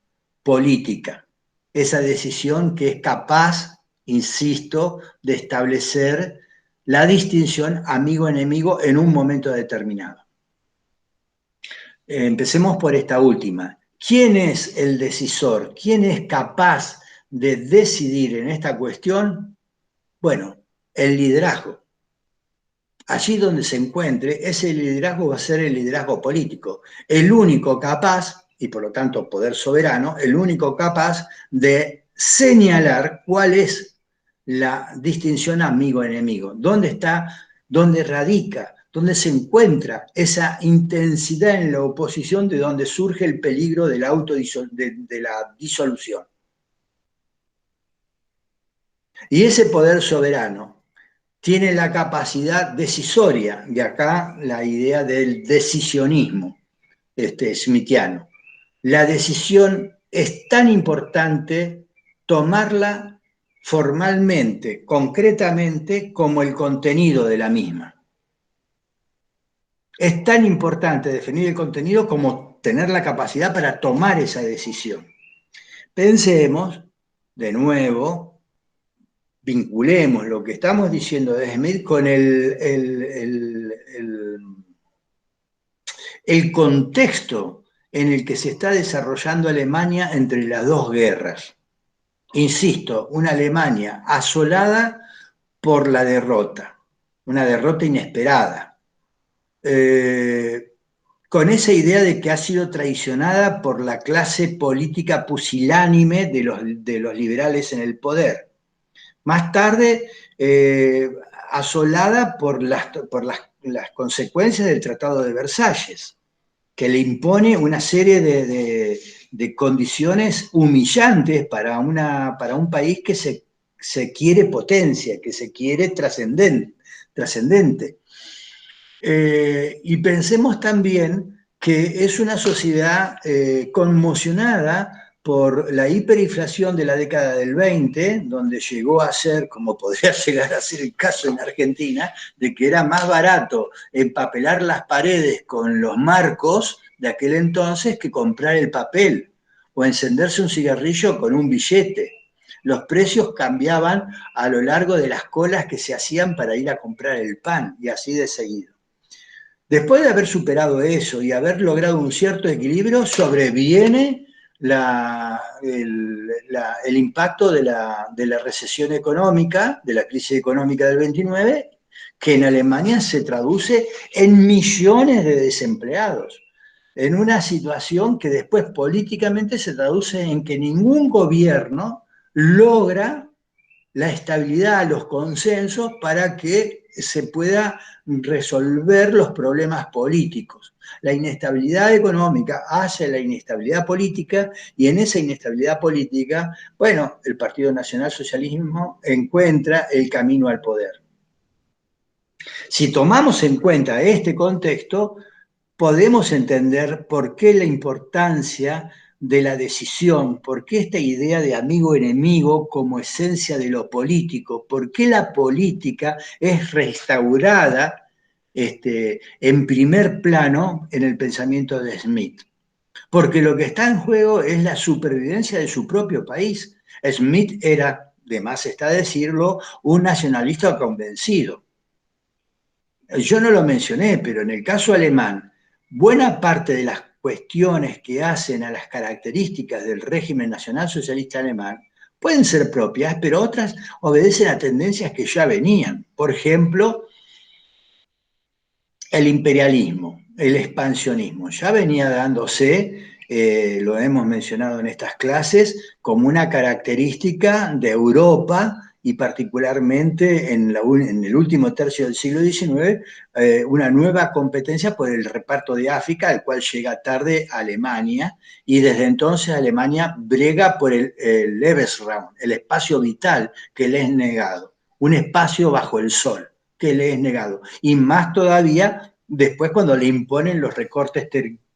política, esa decisión que es capaz, insisto, de establecer la distinción amigo-enemigo en un momento determinado. Empecemos por esta última. ¿Quién es el decisor? ¿Quién es capaz de decidir en esta cuestión? Bueno, el liderazgo. Allí donde se encuentre, ese liderazgo va a ser el liderazgo político. El único capaz, y por lo tanto poder soberano, el único capaz de señalar cuál es la distinción amigo-enemigo. ¿Dónde está? ¿Dónde radica? ¿Dónde se encuentra esa intensidad en la oposición de donde surge el peligro de la disolución? Y ese poder soberano tiene la capacidad decisoria, de acá la idea del decisionismo smithiano. La decisión es tan importante tomarla formalmente, concretamente, como el contenido de la misma. Es tan importante definir el contenido como tener la capacidad para tomar esa decisión. Pensemos, de nuevo, vinculemos lo que estamos diciendo de Smith con el el contexto en el que se está desarrollando Alemania entre las dos guerras. Insisto, una Alemania asolada por la derrota, una derrota inesperada, con esa idea de que ha sido traicionada por la clase política pusilánime de los liberales en el poder. Más tarde, asolada por las consecuencias del Tratado de Versalles, que le impone una serie de condiciones humillantes para un país que se quiere potencia, que se quiere trascendente. Y pensemos también que es una sociedad conmocionada por la hiperinflación de la década del 20, donde llegó a ser, como podría llegar a ser el caso en Argentina, de que era más barato empapelar las paredes con los marcos de aquel entonces que comprar el papel o encenderse un cigarrillo con un billete. Los precios cambiaban a lo largo de las colas que se hacían para ir a comprar el pan, y así de seguido. Después de haber superado eso y haber logrado un cierto equilibrio, sobreviene el impacto de la recesión económica, de la crisis económica del 29, que en Alemania se traduce en millones de desempleados, en una situación que después políticamente se traduce en que ningún gobierno logra la estabilidad, los consensos para que se pueda resolver los problemas políticos. La inestabilidad económica hace la inestabilidad política, y en esa inestabilidad política, bueno, el Partido Nacional Socialismo encuentra el camino al poder. Si tomamos en cuenta este contexto, podemos entender por qué la importancia de la decisión, por qué esta idea de amigo-enemigo como esencia de lo político, por qué la política es restaurada en primer plano en el pensamiento de Smith. Porque lo que está en juego es la supervivencia de su propio país. Smith era, de más está decirlo, un nacionalista convencido. Yo no lo mencioné, pero en el caso alemán, buena parte de las cuestiones que hacen a las características del régimen nacionalsocialista alemán pueden ser propias, pero otras obedecen a tendencias que ya venían. Por ejemplo, el imperialismo, el expansionismo, ya venía dándose, lo hemos mencionado en estas clases, como una característica de Europa, y particularmente en el último tercio del siglo XIX, una nueva competencia por el reparto de África, al cual llega tarde Alemania, y desde entonces Alemania brega por el Lebensraum, el espacio vital que le es negado, un espacio bajo el sol que le es negado, y más todavía después cuando le imponen los recortes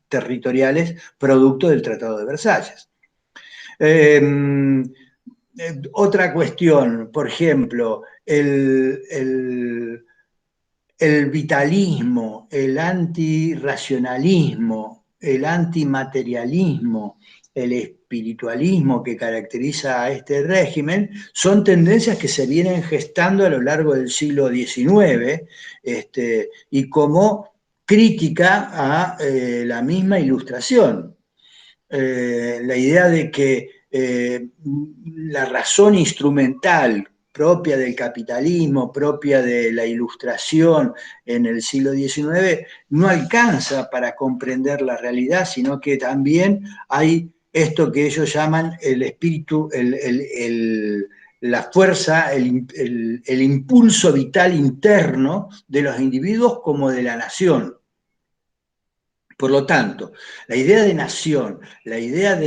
territoriales producto del Tratado de Versalles. Otra cuestión, por ejemplo, el vitalismo, el antirracionalismo, el antimaterialismo, el espiritualismo que caracteriza a este régimen, son tendencias que se vienen gestando a lo largo del siglo XIX, y como crítica a la misma Ilustración. La idea de que la razón instrumental propia del capitalismo, propia de la Ilustración en el siglo XIX, no alcanza para comprender la realidad, sino que también hay esto que ellos llaman el espíritu, la fuerza, el impulso vital interno de los individuos como de la nación. Por lo tanto, la idea de nación, la idea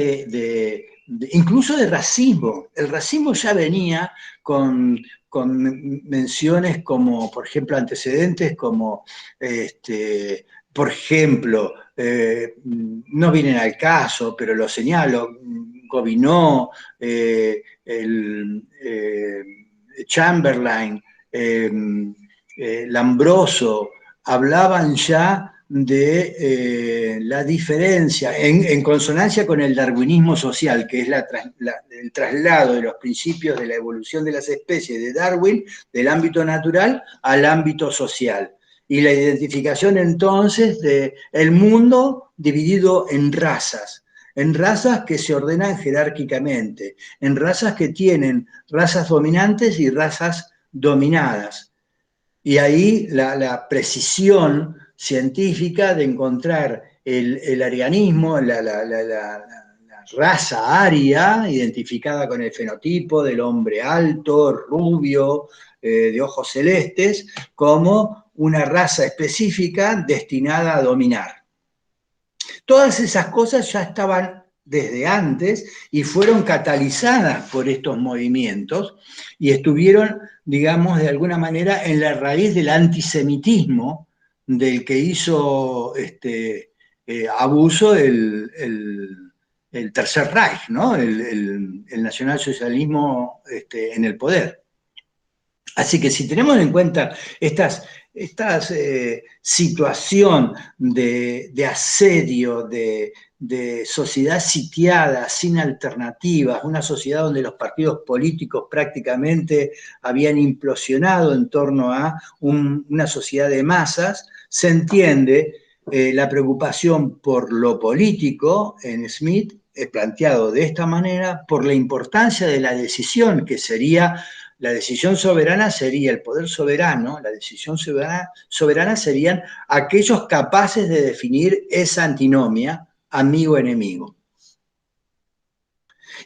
incluso de racismo, el racismo ya venía con menciones como, por ejemplo, antecedentes como, por ejemplo, no vienen al caso, pero lo señalo, Gobineau, Chamberlain, Lombroso, hablaban ya de la diferencia, en consonancia con el darwinismo social, que es el traslado de los principios de la evolución de las especies de Darwin, del ámbito natural al ámbito social. y la identificación entonces de el mundo dividido en razas que se ordenan jerárquicamente, en razas que tienen razas dominantes y razas dominadas. Y ahí la precisión científica de encontrar el arianismo, la raza aria, identificada con el fenotipo del hombre alto, rubio, de ojos celestes, como una raza específica destinada a dominar. Todas esas cosas ya estaban desde antes y fueron catalizadas por estos movimientos y estuvieron, digamos, de alguna manera en la raíz del antisemitismo del que hizo abuso el Tercer Reich, ¿no? el nacionalsocialismo en el poder. Así que si tenemos en cuenta esta situación de asedio, de sociedad sitiada, sin alternativas, una sociedad donde los partidos políticos prácticamente habían implosionado en torno a una sociedad de masas, se entiende la preocupación por lo político en Smith, planteado de esta manera, por la importancia de la decisión que sería. La decisión soberana sería el poder soberano, la decisión soberana serían aquellos capaces de definir esa antinomia, amigo-enemigo.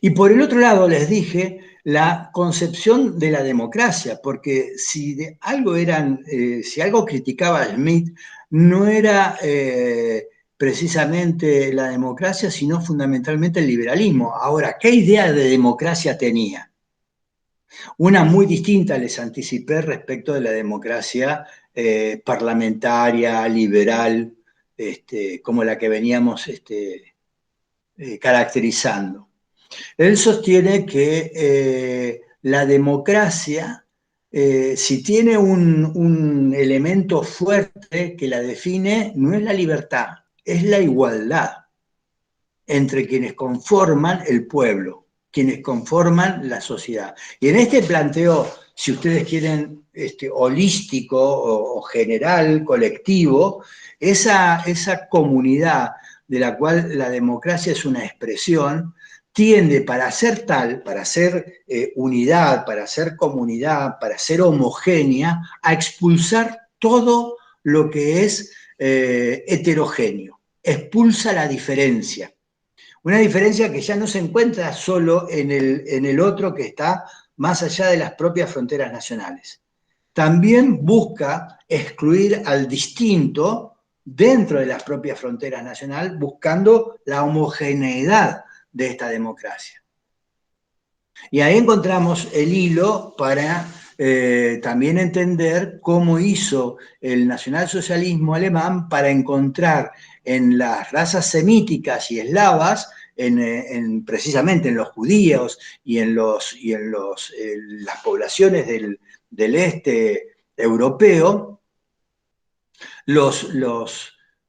Y por el otro lado les dije la concepción de la democracia, porque si algo criticaba a Smith, no era precisamente la democracia, sino fundamentalmente el liberalismo. Ahora, ¿qué idea de democracia tenía? Una muy distinta, les anticipé, respecto de la democracia parlamentaria, liberal, como la que veníamos caracterizando. Él sostiene que la democracia, si tiene un elemento fuerte que la define, no es la libertad, es la igualdad entre quienes conforman el pueblo, quienes conforman la sociedad. Y en este planteo, si ustedes quieren, holístico o general, colectivo, esa comunidad de la cual la democracia es una expresión, tiende para ser tal, para ser unidad, para ser comunidad, para ser homogénea, a expulsar todo lo que es heterogéneo. Expulsa la diferencia. Una diferencia que ya no se encuentra solo en el otro que está más allá de las propias fronteras nacionales. También busca excluir al distinto dentro de las propias fronteras nacionales, buscando la homogeneidad de esta democracia. Y ahí encontramos el hilo para también entender cómo hizo el nacionalsocialismo alemán para encontrar en las razas semíticas y eslavas, precisamente en los judíos y en las poblaciones del este europeo,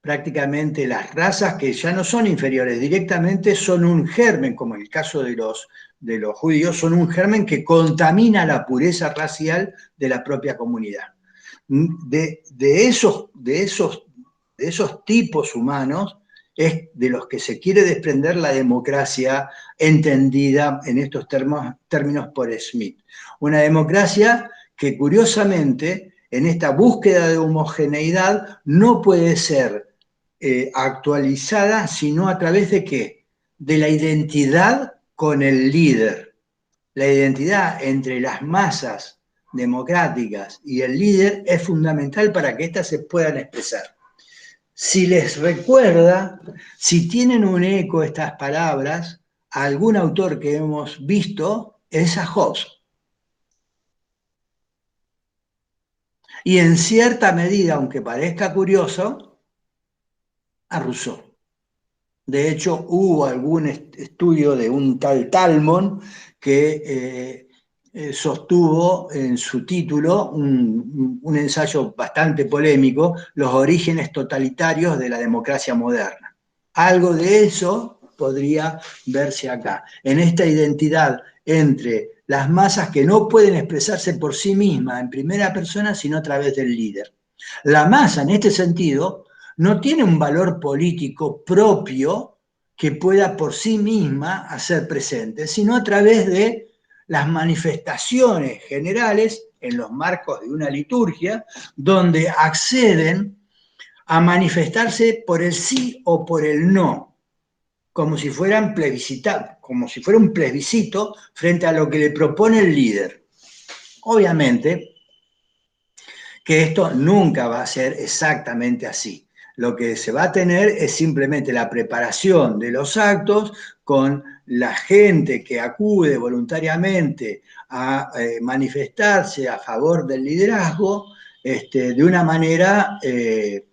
prácticamente las razas que ya no son inferiores, directamente son un germen, como en el caso de los judíos, son un germen que contamina la pureza racial de la propia comunidad. De esos tipos humanos es de los que se quiere desprender la democracia entendida en estos términos por Smith. Una democracia que curiosamente en esta búsqueda de homogeneidad no puede ser actualizada sino a través de ¿qué? De la identidad con el líder. La identidad entre las masas democráticas y el líder es fundamental para que éstas se puedan expresar. Si les recuerda, si tienen un eco estas palabras, a algún autor que hemos visto es a Hobbes. Y en cierta medida, aunque parezca curioso, a Rousseau. De hecho, hubo algún estudio de un tal Talmon que sostuvo en su título un ensayo bastante polémico, Los orígenes totalitarios de la democracia moderna. Algo de eso podría verse acá, en esta identidad entre las masas que no pueden expresarse por sí mismas en primera persona, sino a través del líder. La masa, en este sentido, no tiene un valor político propio que pueda por sí misma hacer presente, sino a través de las manifestaciones generales en los marcos de una liturgia, donde acceden a manifestarse por el sí o por el no, como si fueran como si fuera un plebiscito frente a lo que le propone el líder. Obviamente que esto nunca va a ser exactamente así. Lo que se va a tener es simplemente la preparación de los actos con la gente que acude voluntariamente a manifestarse a favor del liderazgo de una manera eh,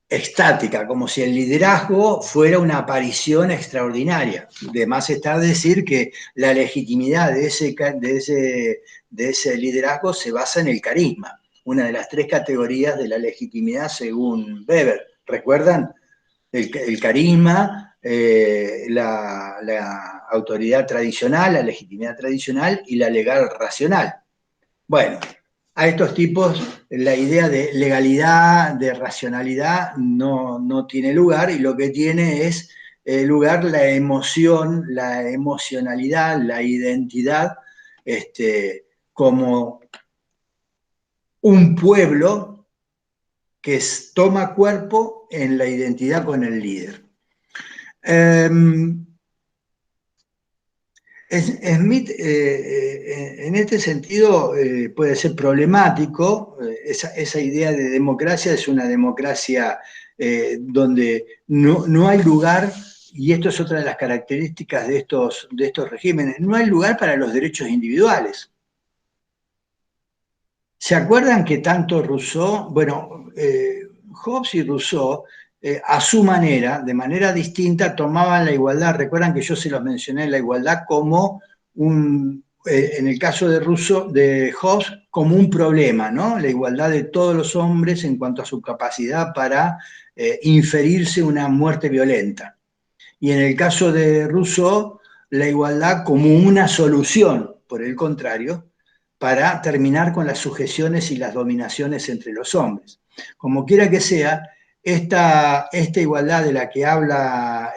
estática, como si el liderazgo fuera una aparición extraordinaria. De más está decir que la legitimidad de ese liderazgo se basa en el carisma, una de las tres categorías de la legitimidad según Weber. ¿Recuerdan? El carisma, la autoridad tradicional, la legitimidad tradicional y la legal racional. Bueno, a estos tipos la idea de legalidad, de racionalidad, no tiene lugar, y lo que tiene es lugar la emoción, la emocionalidad, la identidad, como un pueblo que toma cuerpo en la identidad con el líder. Smith, en este sentido, puede ser problemático. Esa idea de democracia es una democracia donde no hay lugar, y esto es otra de las características de estos regímenes, no hay lugar para los derechos individuales. ¿Se acuerdan que tanto Rousseau, bueno, Hobbes y Rousseau, a su manera, de manera distinta, tomaban la igualdad? Recuerdan que yo se los mencioné, la igualdad como en el caso de Rousseau, de Hobbes, como un problema, ¿no? La igualdad de todos los hombres en cuanto a su capacidad para inferirse una muerte violenta. Y en el caso de Rousseau, la igualdad como una solución, por el contrario, para terminar con las sujeciones y las dominaciones entre los hombres. Como quiera que sea, esta igualdad de la que habla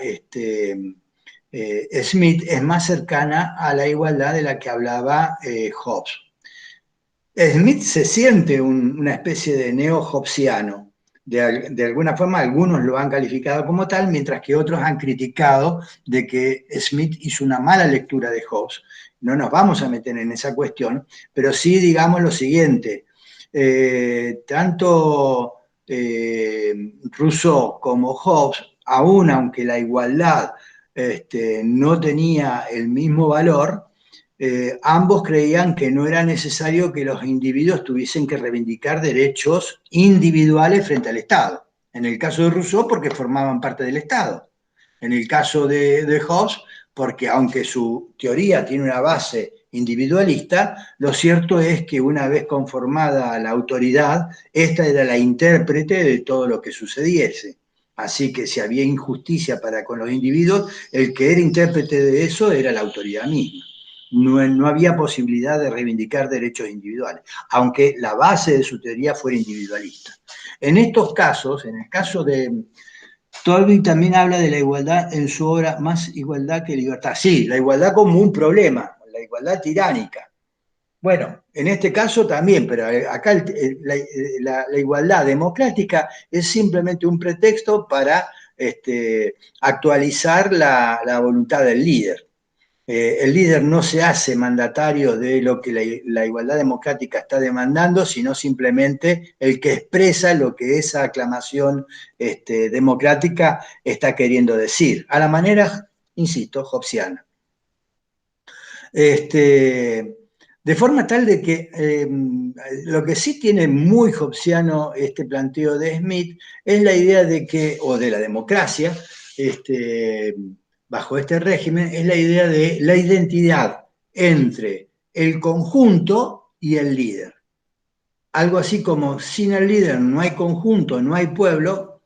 Smith es más cercana a la igualdad de la que hablaba Hobbes. Smith se siente una especie de neo-hobbesiano. De alguna forma, algunos lo han calificado como tal, mientras que otros han criticado de que Smith hizo una mala lectura de Hobbes. No nos vamos a meter en esa cuestión, pero sí digamos lo siguiente. Tanto Rousseau como Hobbes, aun aunque la igualdad no tenía el mismo valor, ambos creían que no era necesario que los individuos tuviesen que reivindicar derechos individuales frente al Estado. En el caso de Rousseau, porque formaban parte del Estado. En el caso de Hobbes, porque aunque su teoría tiene una base individualista, lo cierto es que una vez conformada la autoridad, esta era la intérprete de todo lo que sucediese. Así que si había injusticia para con los individuos, el que era intérprete de eso era la autoridad misma. No había posibilidad de reivindicar derechos individuales, aunque la base de su teoría fuera individualista. En estos casos, en el caso de Tolby, también habla de la igualdad en su obra Más igualdad que libertad. Sí, la igualdad como un problema, la igualdad tiránica. Bueno, en este caso también, pero acá la igualdad democrática es simplemente un pretexto para actualizar la voluntad del líder. El líder no se hace mandatario de lo que la igualdad democrática está demandando, sino simplemente el que expresa lo que esa aclamación democrática está queriendo decir, a la manera, insisto, hobbesiana. De forma tal de que lo que sí tiene muy hobbesiano este planteo de Smith es la idea de que, o de la democracia, bajo este régimen, es la idea de la identidad entre el conjunto y el líder. Algo así como sin el líder no hay conjunto, no hay pueblo,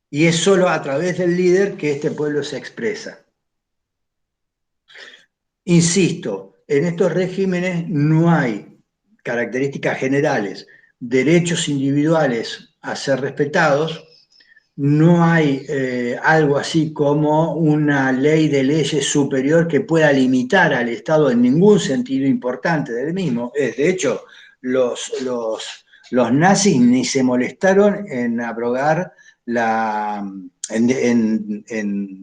y es solo a través del líder que este pueblo se expresa. Insisto, en estos regímenes no hay características generales, derechos individuales a ser respetados. No hay algo así como una ley de leyes superior que pueda limitar al Estado en ningún sentido importante del mismo. De hecho, los nazis ni se molestaron en abrogar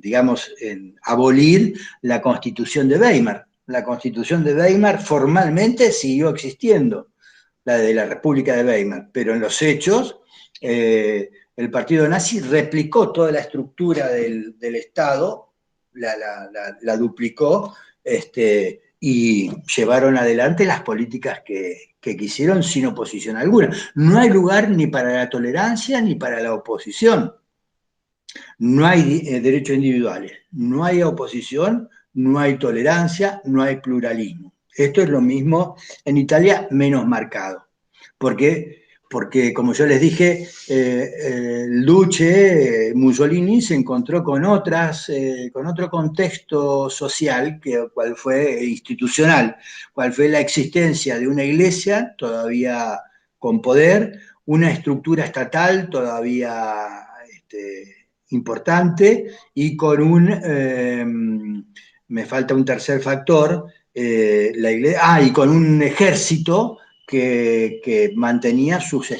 digamos, en abolir la Constitución de Weimar. La Constitución de Weimar formalmente siguió existiendo, la de la República de Weimar, pero en los hechos el partido nazi replicó toda la estructura del Estado, la duplicó, y llevaron adelante las políticas que quisieron sin oposición alguna. No hay lugar ni para la tolerancia ni para la oposición. No hay derechos individuales, no hay oposición, no hay tolerancia, no hay pluralismo. Esto es lo mismo en Italia, menos marcado. Porque como yo les dije, el Duce, Mussolini, se encontró con otro contexto social, cual fue institucional, cual fue la existencia de una iglesia todavía con poder, una estructura estatal todavía importante, y con me falta un tercer factor, y con un ejército que mantenía sus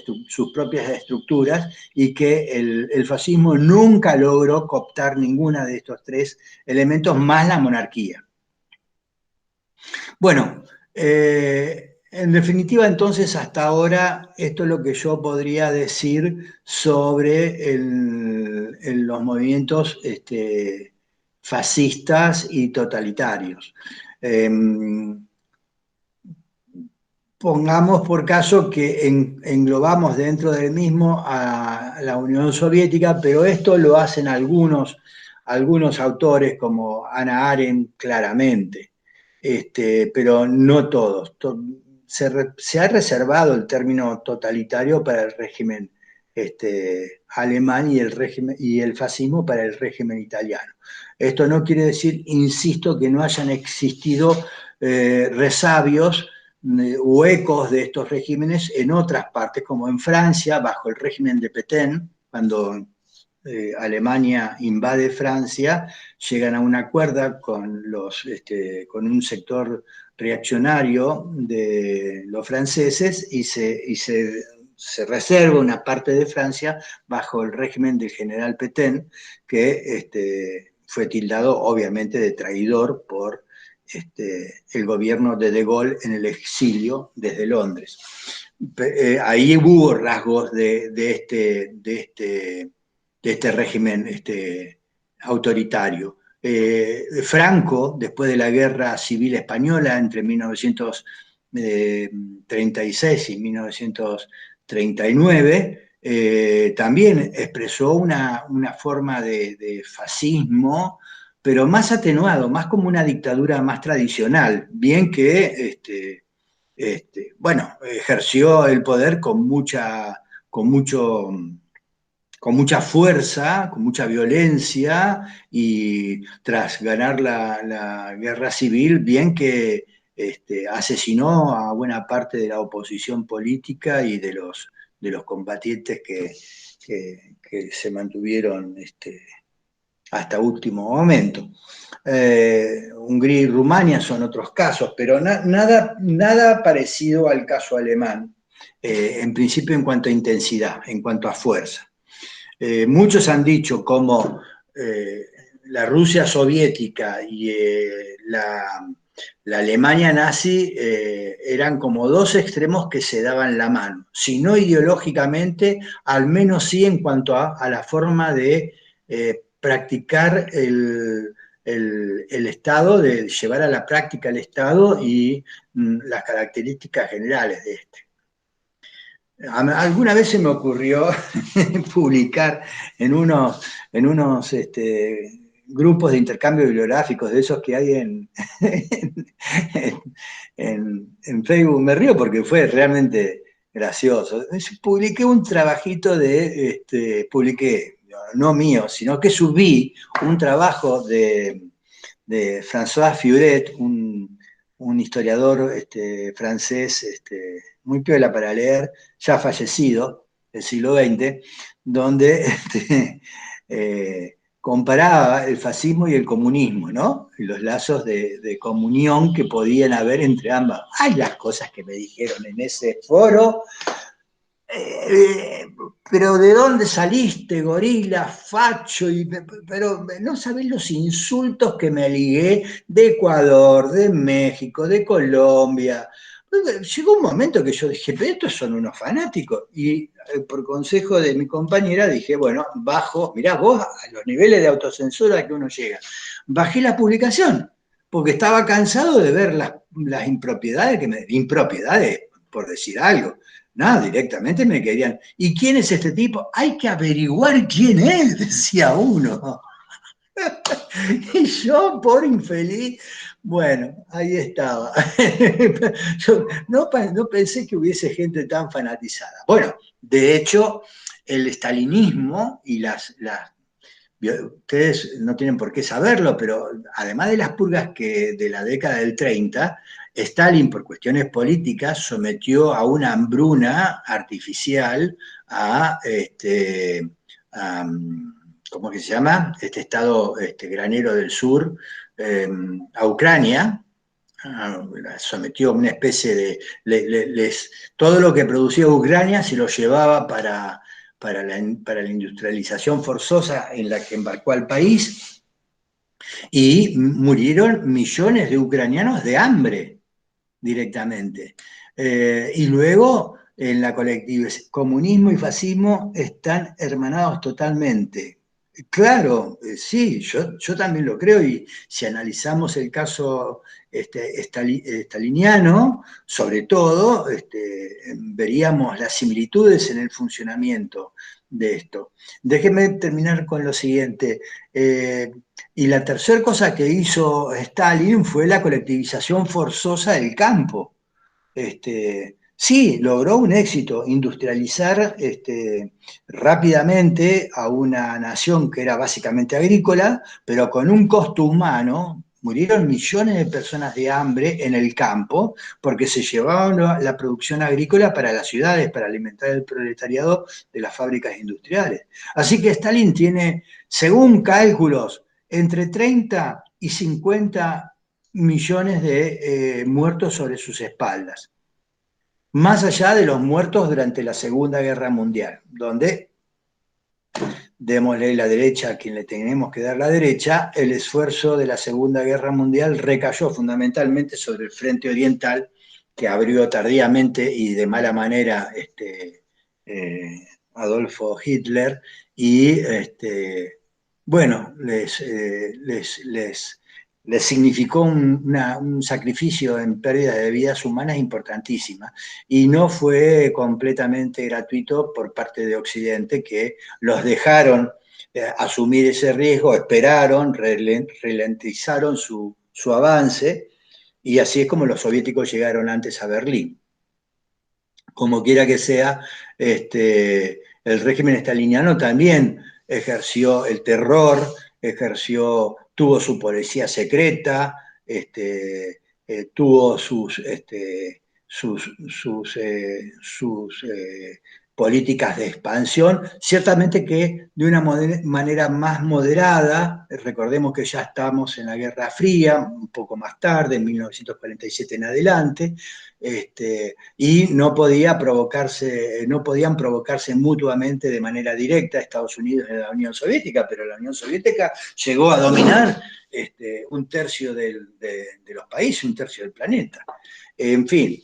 propias estructuras, y que el fascismo nunca logró cooptar ninguna de estos tres elementos, más la monarquía. Bueno, en definitiva, entonces, hasta ahora, esto es lo que yo podría decir sobre los movimientos fascistas y totalitarios. Pongamos por caso que englobamos dentro del mismo a la Unión Soviética, pero esto lo hacen algunos autores como Hannah Arendt claramente, pero no todos. Se ha reservado el término totalitario para el régimen alemán, y el fascismo para el régimen italiano. Esto no quiere decir, insisto, que no hayan existido resabios o ecos de estos regímenes en otras partes, como en Francia, bajo el régimen de Pétain, cuando Alemania invade Francia, llegan a un acuerdo con un sector reaccionario de los franceses, y se reserva una parte de Francia bajo el régimen del general Pétain, que fue tildado obviamente de traidor por el gobierno de Gaulle en el exilio desde Londres. Ahí hubo rasgos de este régimen autoritario. Franco, después de la Guerra Civil Española entre 1936 y 1939, también expresó una forma de fascismo, pero más atenuado, más como una dictadura más tradicional, bien que ejerció el poder con mucha fuerza, con mucha violencia, y tras ganar la guerra civil, bien que asesinó a buena parte de la oposición política y de los combatientes que se mantuvieron hasta último momento. Hungría y Rumania son otros casos, pero nada parecido al caso alemán, en principio en cuanto a intensidad, en cuanto a fuerza. Muchos han dicho como la Rusia soviética y la Alemania nazi eran como dos extremos que se daban la mano, si no ideológicamente, al menos sí en cuanto a la forma de practicar el Estado, de llevar a la práctica el Estado y las características generales de este. Alguna vez se me ocurrió publicar en unos grupos de intercambio bibliográficos de esos que hay en Facebook. Me río porque fue realmente gracioso. Publiqué un trabajito publiqué, no mío, sino que subí un trabajo de François Furet, un un historiador francés muy piola para leer, ya fallecido, del siglo XX, donde comparaba el fascismo y el comunismo, ¿no? Y los lazos de comunión que podían haber entre ambas. Hay las cosas que me dijeron en ese foro. Eh, pero ¿de dónde saliste, gorila, facho? Pero no sabés los insultos que me ligué de Ecuador, de México, de Colombia. Llegó un momento que yo dije, pero estos son unos fanáticos. Y por consejo de mi compañera dije, bueno, bajo, mirá vos a los niveles de autocensura que uno llega. Bajé la publicación, porque estaba cansado de ver las impropiedades, impropiedades, por decir algo. No, directamente me querían. ¿Y quién es este tipo? Hay que averiguar quién es, decía uno. Y yo, por infeliz, bueno, ahí estaba. Yo no pensé que hubiese gente tan fanatizada. Bueno, de hecho, el estalinismo y ustedes no tienen por qué saberlo, pero además de las purgas que de la década del 30, Stalin, por cuestiones políticas, sometió a una hambruna artificial a ¿cómo que se llama? Este estado granero del sur, a Ucrania. Sometió a una especie de... todo lo que producía Ucrania se lo llevaba para la industrialización forzosa en la que embarcó al país, y murieron millones de ucranianos de hambre directamente. Y luego en la colectiva, comunismo y fascismo están hermanados totalmente. Claro, sí, yo también lo creo, y si analizamos el caso staliniano, sobre todo, veríamos las similitudes en el funcionamiento de esto. Déjeme terminar con lo siguiente. Y la tercera cosa que hizo Stalin fue la colectivización forzosa del campo. Sí, logró un éxito, industrializar rápidamente a una nación que era básicamente agrícola, pero con un costo humano. Murieron millones de personas de hambre en el campo porque se llevaban la producción agrícola para las ciudades, para alimentar el proletariado de las fábricas industriales. Así que Stalin tiene, según cálculos, entre 30 y 50 millones de muertos sobre sus espaldas, más allá de los muertos durante la Segunda Guerra Mundial, donde, démosle la derecha a quien le tenemos que dar la derecha, el esfuerzo de la Segunda Guerra Mundial recayó fundamentalmente sobre el frente oriental, que abrió tardíamente y de mala manera Adolfo Hitler, y bueno, les significó un sacrificio en pérdida de vidas humanas importantísima, y no fue completamente gratuito por parte de Occidente, que los dejaron asumir ese riesgo, esperaron, ralentizaron su avance, y así es como los soviéticos llegaron antes a Berlín. Como quiera que sea, el régimen staliniano también ejerció el terror, tuvo su policía secreta, tuvo sus políticas de expansión, ciertamente que de una manera más moderada. Recordemos que ya estamos en la Guerra Fría, un poco más tarde, en 1947 en adelante, y no podían provocarse mutuamente de manera directa Estados Unidos y la Unión Soviética, pero la Unión Soviética llegó a dominar un tercio de los países, un tercio del planeta. En fin,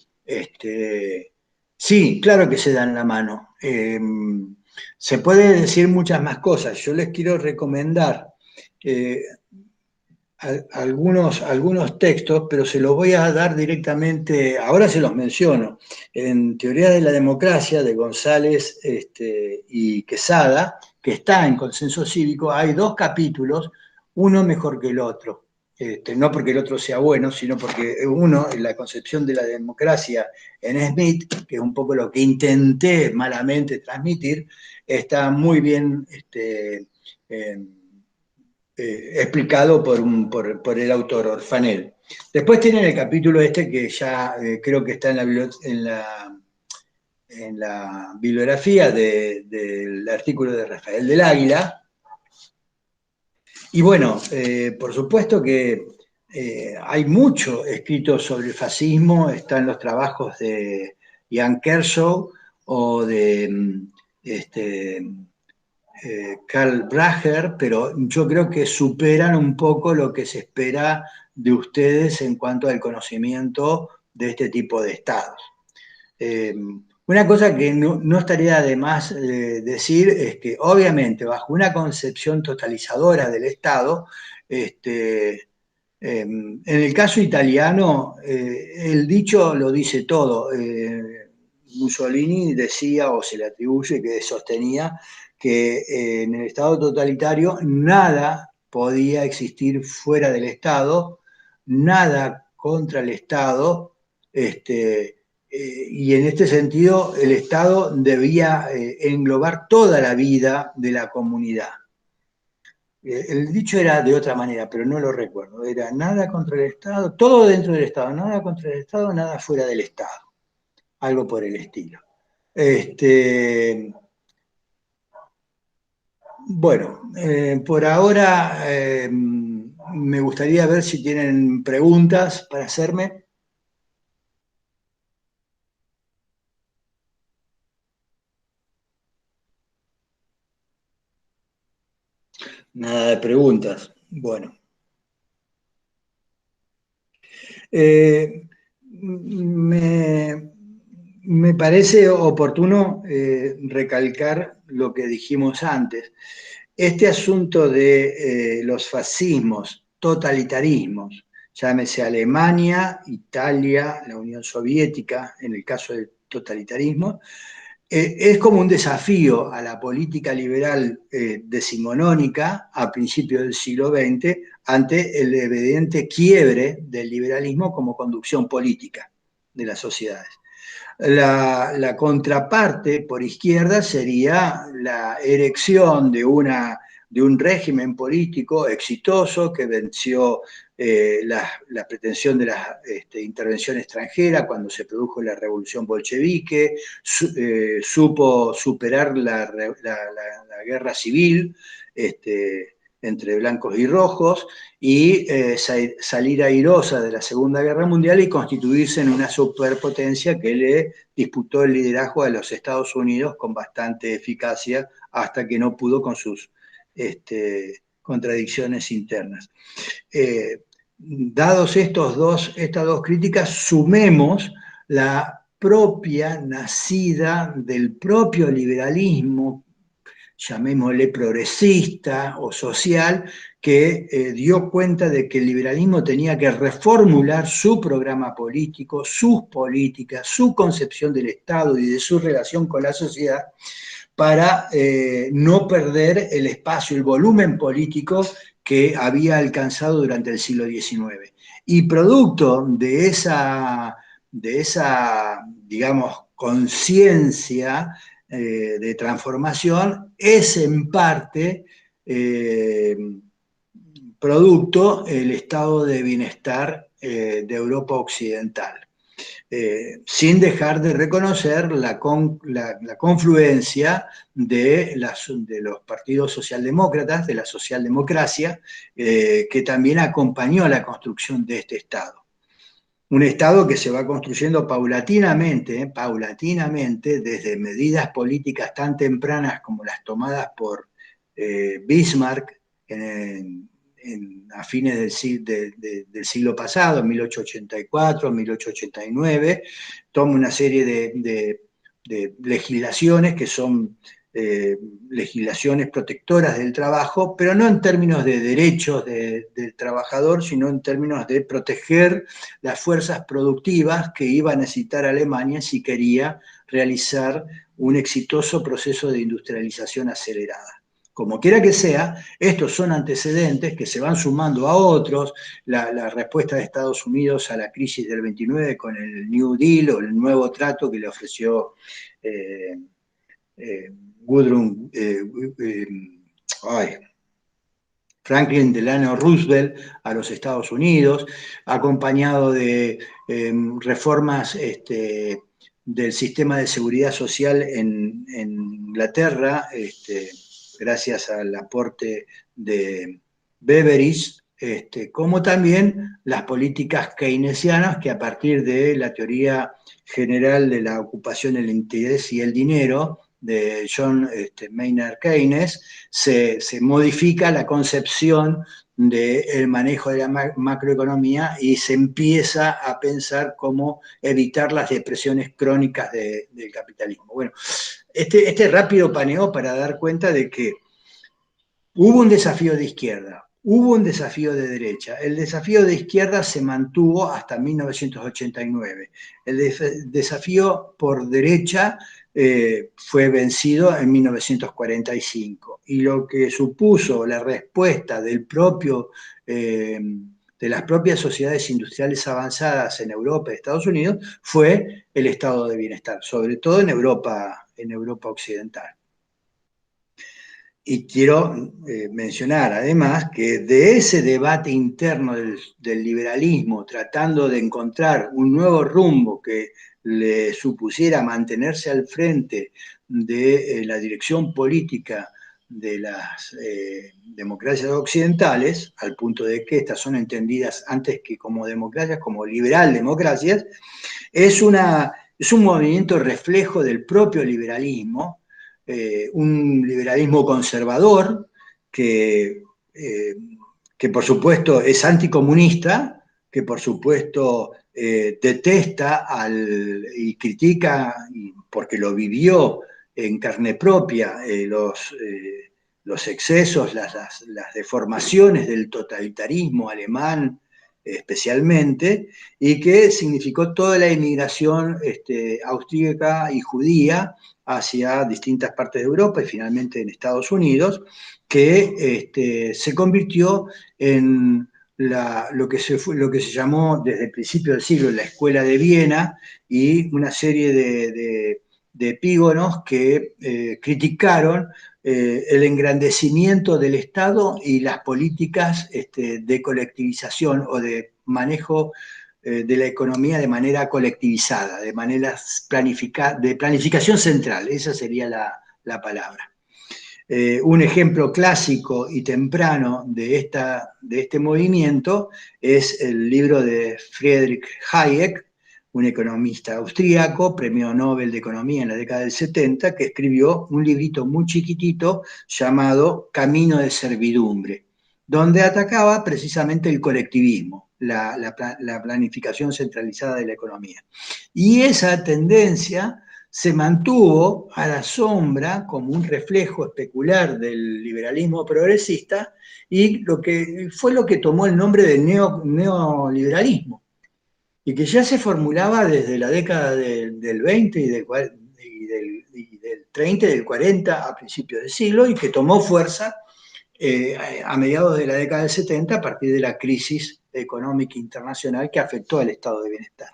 sí, claro que se dan la mano. Se puede decir muchas más cosas. Yo les quiero recomendar eh, algunos textos, pero se los voy a dar directamente, ahora se los menciono. En Teoría de la Democracia, de González y Quesada, que está en Consenso Cívico, hay 2 capítulos, uno mejor que el otro. No porque el otro sea bueno, sino porque uno, en la concepción de la democracia en Smith, que es un poco lo que intenté malamente transmitir, está muy bien explicado por el autor Orfanel. Después tienen el capítulo este que ya creo que está en la bibliografía del artículo de Rafael del Águila. Y bueno, por supuesto que hay mucho escrito sobre el fascismo, están los trabajos de Ian Kershaw o de Karl Bracher, pero yo creo que superan un poco lo que se espera de ustedes en cuanto al conocimiento de este tipo de estados. Una cosa que no estaría de más decir es que obviamente bajo una concepción totalizadora del Estado, en el caso italiano, el dicho lo dice todo. Mussolini decía o se le atribuye que sostenía que en el Estado totalitario nada podía existir fuera del Estado, nada contra el Estado, y en este sentido el Estado debía englobar toda la vida de la comunidad. El dicho era de otra manera, pero no lo recuerdo. Era nada contra el Estado, todo dentro del Estado, nada contra el Estado, nada fuera del Estado. Algo por el estilo. Bueno, por ahora me gustaría ver si tienen preguntas para hacerme. Nada de preguntas. Bueno. Eh, me, me parece oportuno recalcar lo que dijimos antes. Este asunto de los fascismos, totalitarismos, llámese Alemania, Italia, la Unión Soviética, en el caso del totalitarismo, es como un desafío a la política liberal decimonónica a principios del siglo XX ante el evidente quiebre del liberalismo como conducción política de las sociedades. La contraparte por izquierda sería la erección de un régimen político exitoso que venció la pretensión de la intervención extranjera cuando se produjo la revolución bolchevique, supo superar la guerra civil entre blancos y rojos y salir airosa de la Segunda Guerra Mundial y constituirse en una superpotencia que le disputó el liderazgo a los Estados Unidos con bastante eficacia hasta que no pudo con sus contradicciones internas. Dados estas dos críticas, sumemos la propia nacida del propio liberalismo, llamémosle progresista o social, que dio cuenta de que el liberalismo tenía que reformular su programa político, sus políticas, su concepción del Estado y de su relación con la sociedad para no perder el espacio, el volumen político que había alcanzado durante el siglo XIX. Y producto de esa digamos, conciencia de transformación, es en parte producto el estado de bienestar de Europa Occidental. Sin dejar de reconocer la confluencia de los partidos socialdemócratas, de la socialdemocracia, que también acompañó la construcción de este Estado. Un Estado que se va construyendo paulatinamente, desde medidas políticas tan tempranas como las tomadas por Bismarck a fines del siglo pasado, 1884, 1889, toma una serie de legislaciones que son legislaciones protectoras del trabajo, pero no en términos de derechos del trabajador, sino en términos de proteger las fuerzas productivas que iba a necesitar Alemania si quería realizar un exitoso proceso de industrialización acelerada. Como quiera que sea, estos son antecedentes que se van sumando a otros, la respuesta de Estados Unidos a la crisis del 29 con el New Deal o el nuevo trato que le ofreció Woodrow, Franklin Delano Roosevelt a los Estados Unidos, acompañado de reformas del sistema de seguridad social en Inglaterra, gracias al aporte de Beveridge, como también las políticas keynesianas que a partir de la teoría general de la ocupación, el interés y el dinero de John Maynard Keynes, se modifica la concepción del manejo de la macroeconomía y se empieza a pensar cómo evitar las depresiones crónicas del capitalismo. Bueno, este rápido paneo para dar cuenta de que hubo un desafío de izquierda, hubo un desafío de derecha. El desafío de izquierda se mantuvo hasta 1989. El desafío por derecha fue vencido en 1945. Y lo que supuso la respuesta del propio, de las propias sociedades industriales avanzadas en Europa y Estados Unidos fue el estado de bienestar, sobre todo en Europa occidental. Y quiero mencionar además que de ese debate interno del liberalismo, tratando de encontrar un nuevo rumbo que le supusiera mantenerse al frente de la dirección política de las democracias occidentales, al punto de que estas son entendidas antes que como democracias, como liberal democracias, es un movimiento reflejo del propio liberalismo, un liberalismo conservador que por supuesto es anticomunista, que por supuesto detesta y critica, porque lo vivió en carne propia, los excesos, las deformaciones del totalitarismo alemán especialmente, y que significó toda la inmigración austríaca y judía hacia distintas partes de Europa y finalmente en Estados Unidos, que se convirtió en lo que se llamó desde el principio del siglo la Escuela de Viena, y una serie de epígonos que criticaron el engrandecimiento del Estado y las políticas de colectivización o de manejo de la economía de manera colectivizada, de manera de planificación central, esa sería la palabra. Un ejemplo clásico y temprano de este movimiento es el libro de Friedrich Hayek, un economista austríaco, premio Nobel de Economía en la década del 70, que escribió un librito muy chiquitito llamado Camino de Servidumbre, donde atacaba precisamente el colectivismo, la planificación centralizada de la economía. Y esa tendencia se mantuvo a la sombra como un reflejo especular del liberalismo progresista, y fue lo que tomó el nombre de neoliberalismo, y que ya se formulaba desde la década del 20 y del 30 y del 40 a principios del siglo, y que tomó fuerza a mediados de la década del 70 a partir de la crisis económica internacional que afectó al estado de bienestar.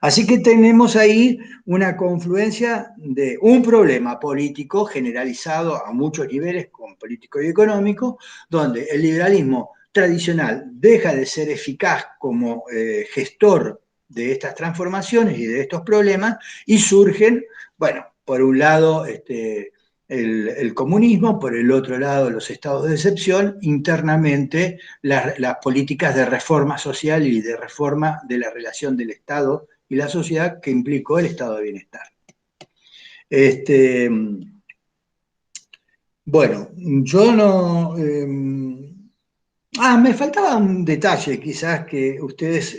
Así que tenemos ahí una confluencia de un problema político generalizado a muchos niveles, con político y económico, donde el liberalismo tradicional deja de ser eficaz como gestor de estas transformaciones y de estos problemas, y surgen, bueno, por un lado el comunismo, por el otro lado los estados de excepción, internamente las políticas de reforma social y de reforma de la relación del Estado y la sociedad que implicó el estado de bienestar. Bueno, yo no... me faltaba un detalle quizás que ustedes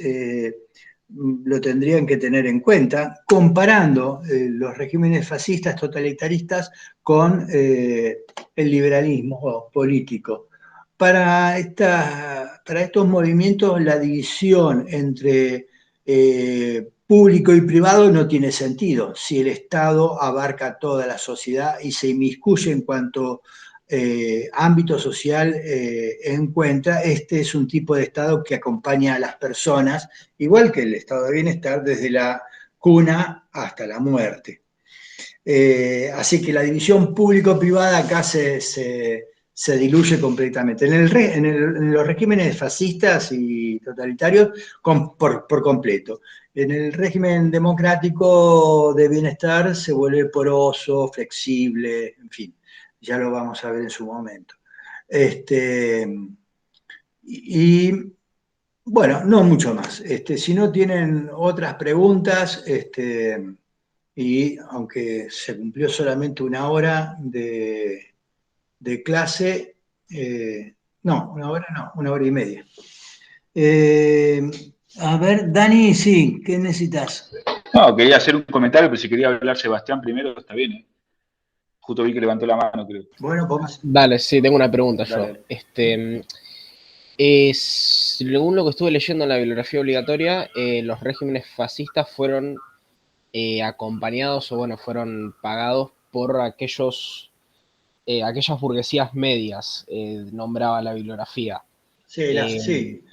lo tendrían que tener en cuenta, comparando los regímenes fascistas totalitaristas con el liberalismo político. Para estos movimientos, la división entre público y privado no tiene sentido si el Estado abarca toda la sociedad y se inmiscuye en cuanto ámbito social encuentra. Este es un tipo de Estado que acompaña a las personas, igual que el estado de bienestar, desde la cuna hasta la muerte. Así que la división público-privada acá se se diluye completamente. En los regímenes fascistas y totalitarios, por completo. En el régimen democrático de bienestar se vuelve poroso, flexible, en fin, ya lo vamos a ver en su momento. Y bueno, no mucho más. Si no tienen otras preguntas, y aunque se cumplió solamente una hora de clase, no, una hora no, una hora y media. Eh, a ver, Dani, sí, ¿qué necesitas? No, quería hacer un comentario, pero si quería hablar Sebastián primero, está bien, ¿eh? Justo vi que levantó la mano, creo. Bueno, vamos. Dale, sí, tengo una pregunta yo. Dale. Según lo que estuve leyendo en la bibliografía obligatoria, los regímenes fascistas fueron acompañados o bueno, fueron pagados por aquellas burguesías medias, nombraba la bibliografía. Sí, sí,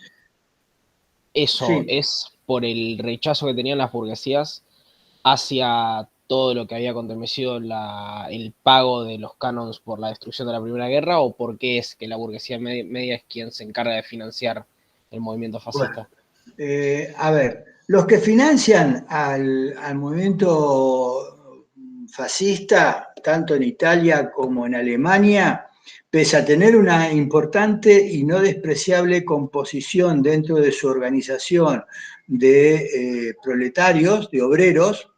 Eso sí. es por el rechazo que tenían las burguesías hacia todo lo que había acontecido el pago de los canons por la destrucción de la Primera Guerra, o por qué es que la burguesía media es quien se encarga de financiar el movimiento fascista. Bueno, a ver, los que financian al movimiento fascista, tanto en Italia como en Alemania, pese a tener una importante y no despreciable composición dentro de su organización de proletarios, de obreros,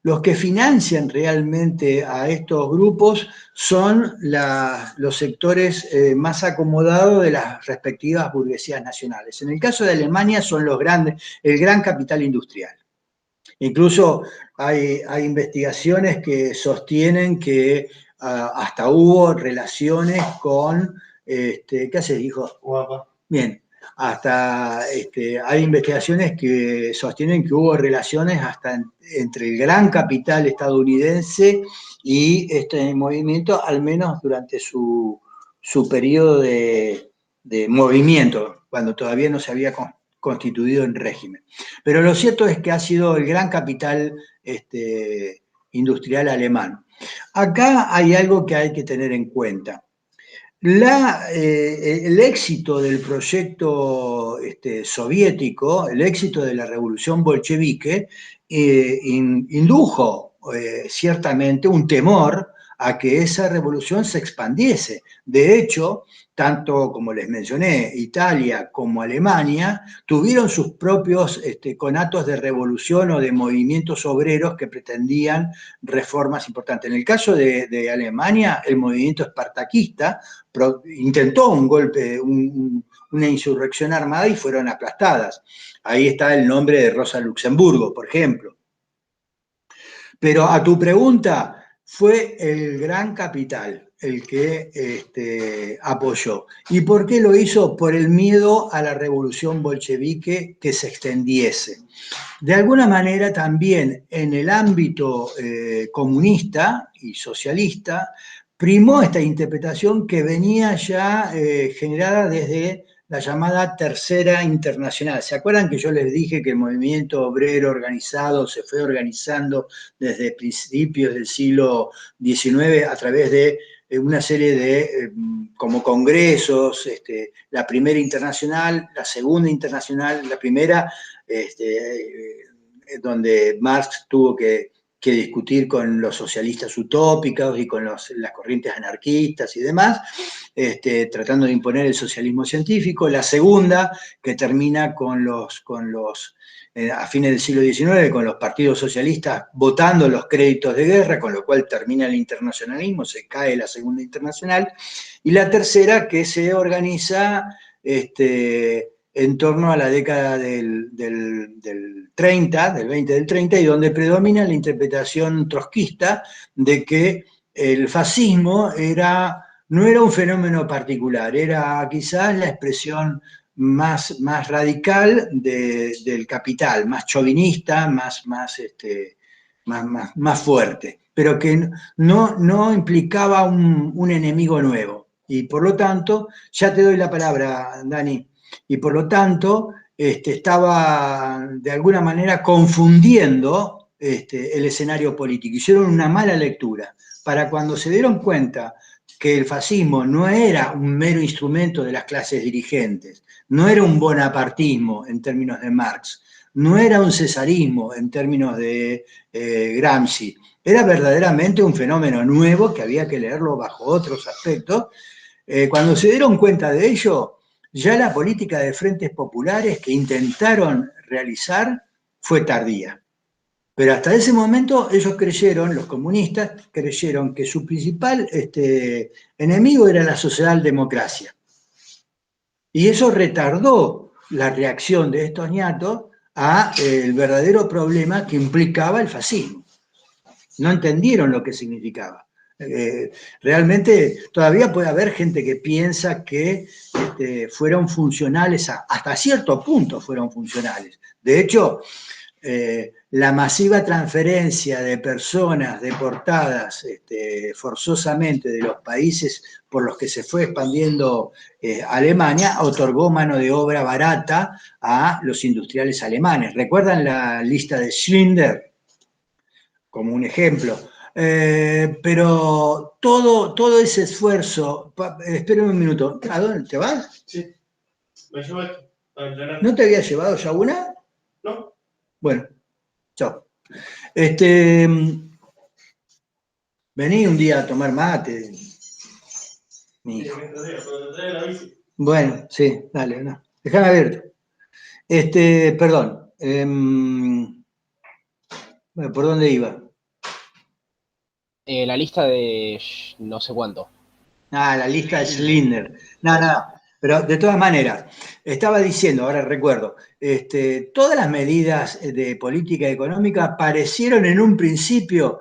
los que financian realmente a estos grupos son los sectores más acomodados de las respectivas burguesías nacionales. En el caso de Alemania son el gran capital industrial. Incluso hay investigaciones que sostienen que hasta hubo relaciones con, ¿qué haces, hijo? Guapa. Bien, hasta hay investigaciones que sostienen que hubo relaciones hasta entre el gran capital estadounidense y este movimiento, al menos durante su periodo de movimiento, cuando todavía no se había constituido en régimen. Pero lo cierto es que ha sido el gran capital industrial alemán. Acá hay algo que hay que tener en cuenta. El éxito del proyecto soviético, el éxito de la revolución bolchevique, indujo ciertamente un temor a que esa revolución se expandiese. De hecho, tanto como les mencioné, Italia como Alemania tuvieron sus propios conatos de revolución o de movimientos obreros que pretendían reformas importantes. En el caso de Alemania, el movimiento espartaquista intentó un golpe, una insurrección armada y fueron aplastadas. Ahí está el nombre de Rosa Luxemburgo, por ejemplo. Pero a tu pregunta, fue el gran capital el que apoyó. ¿Y por qué lo hizo? Por el miedo a la revolución bolchevique que se extendiese. De alguna manera también en el ámbito comunista y socialista primó esta interpretación que venía ya generada desde la llamada Tercera Internacional. ¿Se acuerdan que yo les dije que el movimiento obrero organizado se fue organizando desde principios del siglo XIX a través de una serie de como congresos, la primera internacional, la segunda internacional, la primera, donde Marx tuvo que discutir con los socialistas utópicos y con las corrientes anarquistas y demás, tratando de imponer el socialismo científico. La segunda, que termina a fines del siglo XIX, con los partidos socialistas votando los créditos de guerra, con lo cual termina el internacionalismo, se cae la segunda internacional. Y la tercera, que se organiza en torno a la década del 30, del 20 del 30, y donde predomina la interpretación trotskista de que el fascismo no era un fenómeno particular, era quizás la expresión más radical del capital, más chauvinista, más fuerte, pero que no implicaba un enemigo nuevo. Y por lo tanto, ya te doy la palabra, Dani, y por lo tanto estaba de alguna manera confundiendo el escenario político. Hicieron una mala lectura. Para cuando se dieron cuenta que el fascismo no era un mero instrumento de las clases dirigentes, no era un bonapartismo en términos de Marx, no era un cesarismo en términos de Gramsci, era verdaderamente un fenómeno nuevo que había que leerlo bajo otros aspectos. Cuando se dieron cuenta de ello, ya la política de frentes populares que intentaron realizar fue tardía. Pero hasta ese momento ellos creyeron, los comunistas, creyeron que su principal enemigo era la socialdemocracia. Y eso retardó la reacción de estos ñatos al verdadero problema que implicaba el fascismo. No entendieron lo que significaba. Realmente todavía puede haber gente que piensa que fueron funcionales, hasta cierto punto fueron funcionales. De hecho, la masiva transferencia de personas deportadas forzosamente de los países por los que se fue expandiendo Alemania otorgó mano de obra barata a los industriales alemanes. ¿Recuerdan la lista de Schindler? Como un ejemplo. Pero todo ese esfuerzo... Esperen un minuto. ¿A dónde te vas? Sí, me llevo esto. ¿No te había llevado ya una? No. Bueno, chao. Vení un día a tomar mate. Mi hijo. Bueno, sí, dale, no. Dejame abierto. Perdón. Bueno, ¿por dónde iba? La lista de no sé cuánto. La lista de Schindler. No, pero de todas maneras, estaba diciendo, ahora recuerdo, todas las medidas de política económica parecieron en un principio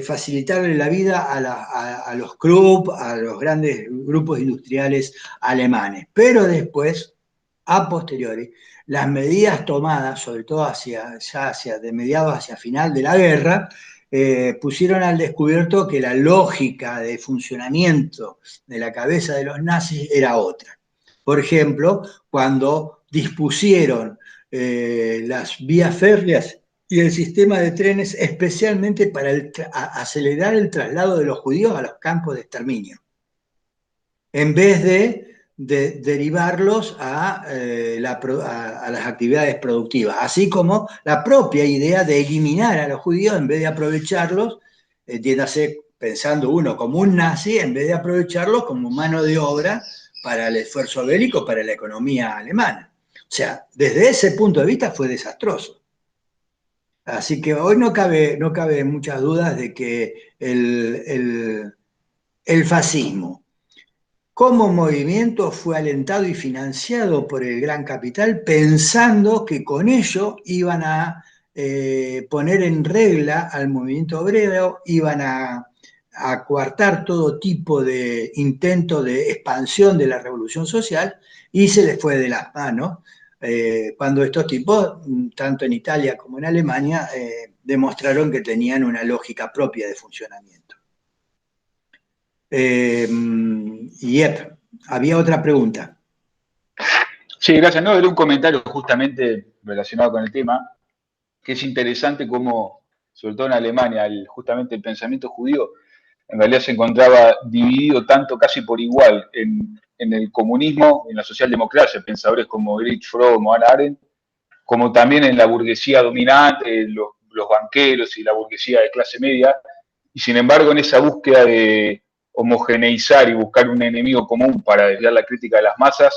facilitarle la vida a los Krupp, a los grandes grupos industriales alemanes, pero después, a posteriori, las medidas tomadas, sobre todo de mediados hacia final de la guerra, pusieron al descubierto que la lógica de funcionamiento de la cabeza de los nazis era otra. Por ejemplo, cuando dispusieron las vías férreas y el sistema de trenes especialmente para acelerar el traslado de los judíos a los campos de exterminio, en vez de derivarlos a las actividades productivas, así como la propia idea de eliminar a los judíos en vez de aprovecharlos, entiéndase, pensando uno como un nazi, en vez de aprovecharlos como mano de obra para el esfuerzo bélico, para la economía alemana. O sea, desde ese punto de vista fue desastroso. Así que hoy no cabe muchas dudas de que el fascismo como movimiento fue alentado y financiado por el gran capital, pensando que con ello iban a poner en regla al movimiento obrero, iban a coartar todo tipo de intento de expansión de la revolución social, y se les fue de las manos cuando estos tipos, tanto en Italia como en Alemania, demostraron que tenían una lógica propia de funcionamiento. Había otra pregunta. Sí, gracias. No, era un comentario justamente relacionado con el tema, que es interesante cómo, sobre todo en Alemania, justamente el pensamiento judío en realidad se encontraba dividido tanto casi por igual en el comunismo, en la socialdemocracia, pensadores como Erich Fromm o Hannah Arendt, como también en la burguesía dominante, los banqueros y la burguesía de clase media, y sin embargo en esa búsqueda de homogeneizar y buscar un enemigo común para desviar la crítica de las masas,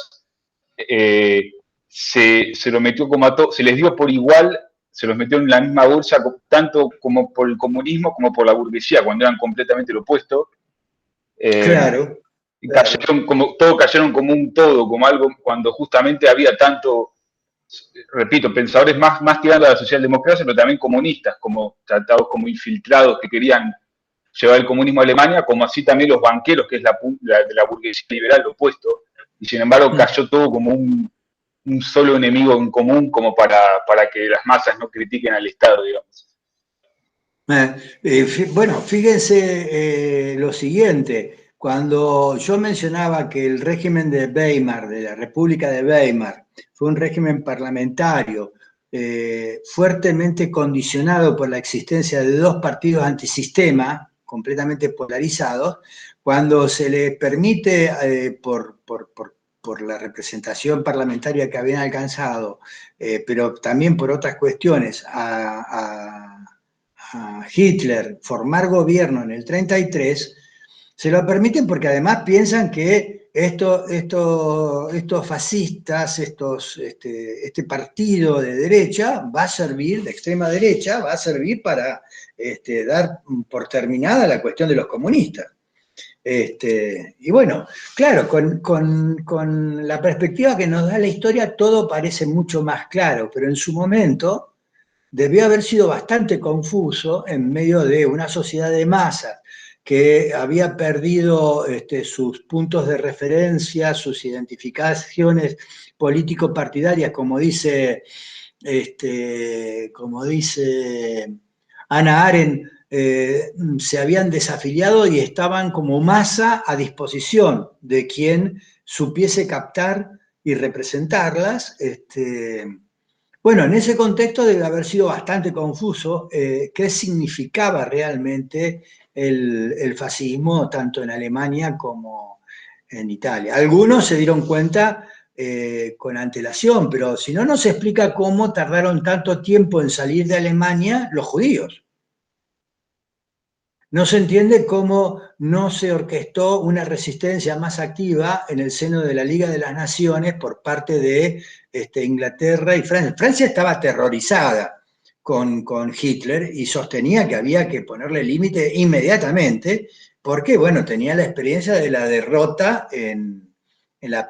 se lo metió como a todos, se les dio por igual, se los metió en la misma bolsa, tanto como por el comunismo como por la burguesía, cuando eran completamente lo opuesto. Claro. Cayeron como un todo, como algo, cuando justamente había tanto, repito, pensadores más tirando a la socialdemocracia, pero también comunistas, como tratados como infiltrados que querían llevar el comunismo a Alemania, como así también los banqueros, que es de la burguesía liberal, lo opuesto, y sin embargo cayó todo como un solo enemigo en común, como para que las masas no critiquen al Estado, digamos. Bueno, fíjense lo siguiente. Cuando yo mencionaba que el régimen de Weimar, de la República de Weimar, fue un régimen parlamentario, fuertemente condicionado por la existencia de dos partidos antisistema, completamente polarizados, cuando se le permite, por la representación parlamentaria que habían alcanzado, pero también por otras cuestiones, a Hitler formar gobierno en el 33, se lo permiten porque además piensan que estos fascistas, este partido de derecha va a servir, de extrema derecha, va a servir para dar por terminada la cuestión de los comunistas. Y bueno, claro, con la perspectiva que nos da la historia todo parece mucho más claro, pero en su momento debió haber sido bastante confuso en medio de una sociedad de masas que había perdido sus puntos de referencia, sus identificaciones político-partidarias, como dice Hannah Arendt, se habían desafiliado y estaban como masa a disposición de quien supiese captar y representarlas. Bueno, en ese contexto debe haber sido bastante confuso qué significaba realmente el fascismo tanto en Alemania como en Italia. Algunos se dieron cuenta con antelación, pero si no, no se explica cómo tardaron tanto tiempo en salir de Alemania los judíos. No se entiende cómo no se orquestó una resistencia más activa en el seno de la Liga de las Naciones por parte de Inglaterra y Francia. Francia estaba aterrorizada con Hitler y sostenía que había que ponerle límite inmediatamente porque, bueno, tenía la experiencia de la derrota en la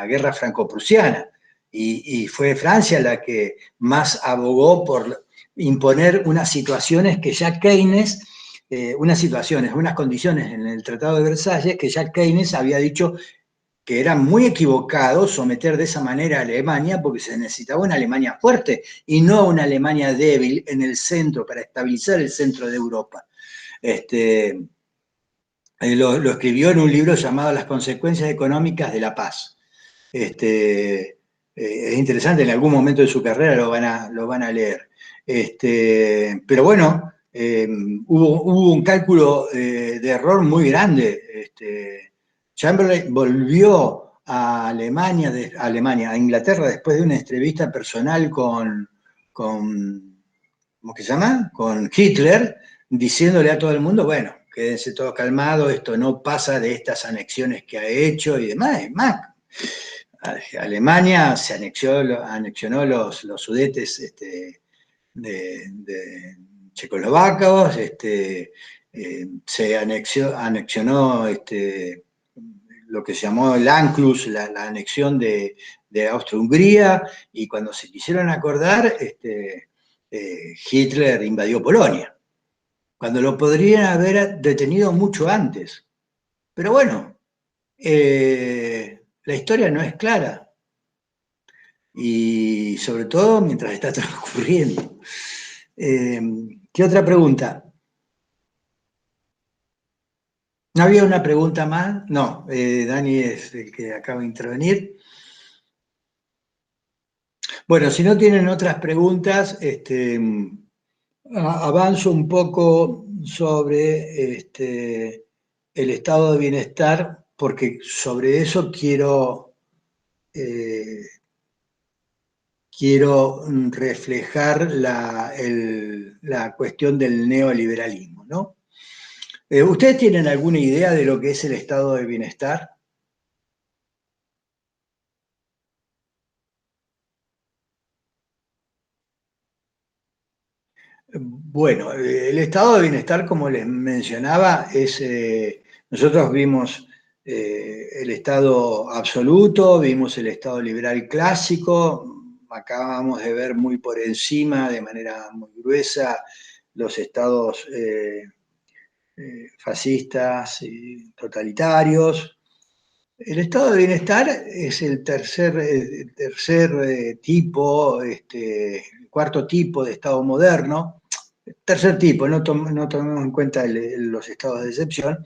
guerra franco-prusiana. Y fue Francia la que más abogó por imponer unas situaciones que ya Keynes, unas condiciones en el Tratado de Versalles que ya Keynes había dicho que era muy equivocado someter de esa manera a Alemania porque se necesitaba una Alemania fuerte y no una Alemania débil en el centro, para estabilizar el centro de Europa. Lo escribió en un libro llamado Las consecuencias económicas de la paz. Es interesante, en algún momento de su carrera lo van a leer. Pero bueno, hubo un cálculo de error muy grande. Chamberlain volvió a a Inglaterra, después de una entrevista personal con ¿cómo que se llama? Con Hitler, diciéndole a todo el mundo, bueno, quédense todos calmados, esto no pasa de estas anexiones que ha hecho y demás. Es más, Alemania se anexionó los Sudetes de checoslovacos, se anexionó lo que se llamó el Anschluss, la anexión de Austria-Hungría, y cuando se quisieron acordar, Hitler invadió Polonia, cuando lo podrían haber detenido mucho antes. Pero bueno, la historia no es clara, y sobre todo mientras está transcurriendo. ¿Qué otra pregunta? ¿No había una pregunta más? No, Dani es el que acaba de intervenir. Bueno, si no tienen otras preguntas, avanzo un poco sobre el estado de bienestar, porque sobre eso quiero reflejar la cuestión del neoliberalismo, ¿no? ¿Ustedes tienen alguna idea de lo que es el estado de bienestar? Bueno, el estado de bienestar, como les mencionaba, nosotros vimos el estado absoluto, vimos el estado liberal clásico, acabamos de ver muy por encima, de manera muy gruesa, los estados fascistas y totalitarios. El estado de bienestar es el tercer tipo, el cuarto tipo de estado moderno, tercer tipo, no tomemos en cuenta los estados de excepción,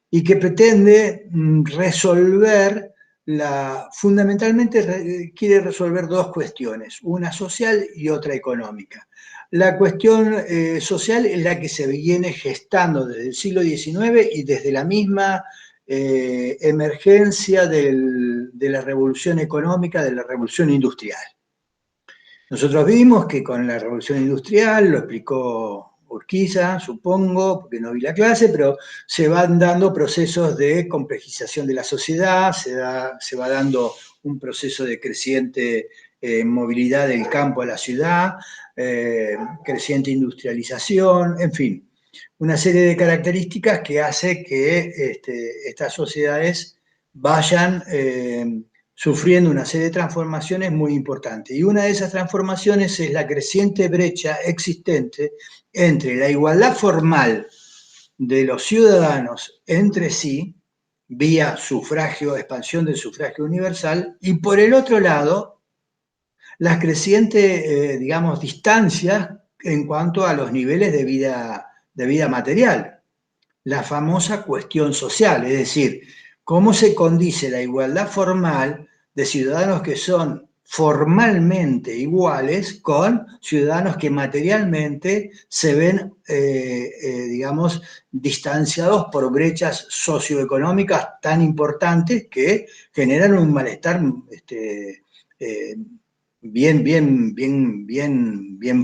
y que pretende resolver, fundamentalmente quiere resolver dos cuestiones, una social y otra económica. La cuestión social es la que se viene gestando desde el siglo XIX y desde la misma emergencia de la revolución económica, de la revolución industrial. Nosotros vimos que con la revolución industrial, lo explicó Urquiza, supongo, porque no vi la clase, pero se van dando procesos de complejización de la sociedad, se va dando un proceso de creciente movilidad del campo a la ciudad, creciente industrialización, en fin, una serie de características que hace que estas sociedades vayan sufriendo una serie de transformaciones muy importantes. Y una de esas transformaciones es la creciente brecha existente entre la igualdad formal de los ciudadanos entre sí, vía sufragio, expansión del sufragio universal, y por el otro lado, las crecientes, digamos, distancias en cuanto a los niveles de vida material. La famosa cuestión social, es decir, cómo se condice la igualdad formal de ciudadanos que son formalmente iguales con ciudadanos que materialmente se ven, digamos, distanciados por brechas socioeconómicas tan importantes que generan un malestar bien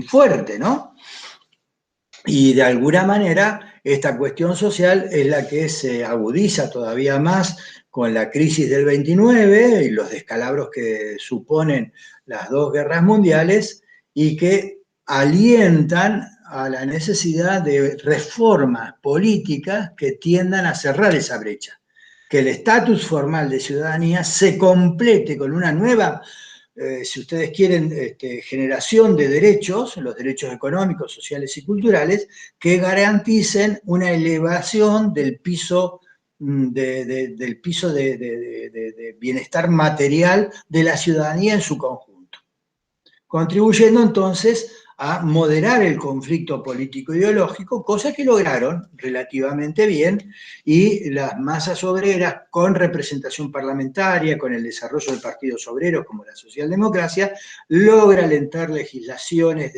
fuerte, ¿no? Y de alguna manera esta cuestión social es la que se agudiza todavía más con la crisis del 29 y los descalabros que suponen las dos guerras mundiales y que alientan a la necesidad de reformas políticas que tiendan a cerrar esa brecha. Que el estatus formal de ciudadanía se complete con una nueva si ustedes quieren, generación de derechos, los derechos económicos, sociales y culturales, que garanticen una elevación del piso del piso de bienestar material de la ciudadanía en su conjunto, contribuyendo entonces a moderar el conflicto político-ideológico, cosa que lograron relativamente bien, y las masas obreras, con representación parlamentaria, con el desarrollo de partidos obreros como la socialdemocracia, logra alentar legislaciones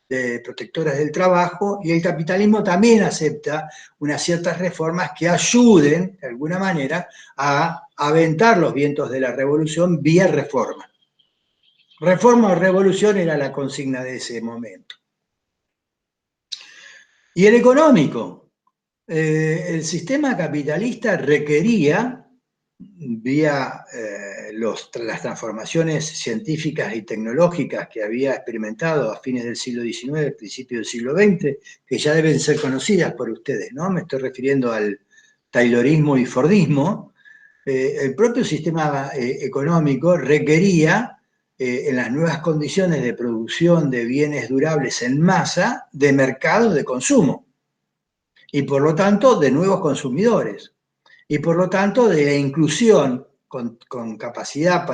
de protectoras del trabajo, y el capitalismo también acepta unas ciertas reformas que ayuden, de alguna manera, a aventar los vientos de la revolución vía reforma. Reforma o revolución era la consigna de ese momento. Y el económico. El sistema capitalista requería, vía las transformaciones científicas y tecnológicas que había experimentado a fines del siglo XIX, principios del siglo XX, que ya deben ser conocidas por ustedes, ¿no? Me estoy refiriendo al taylorismo y fordismo. El propio sistema económico requería en las nuevas condiciones de producción de bienes durables en masa, de mercados de consumo, y por lo tanto de nuevos consumidores, y por lo tanto de la inclusión con capacidad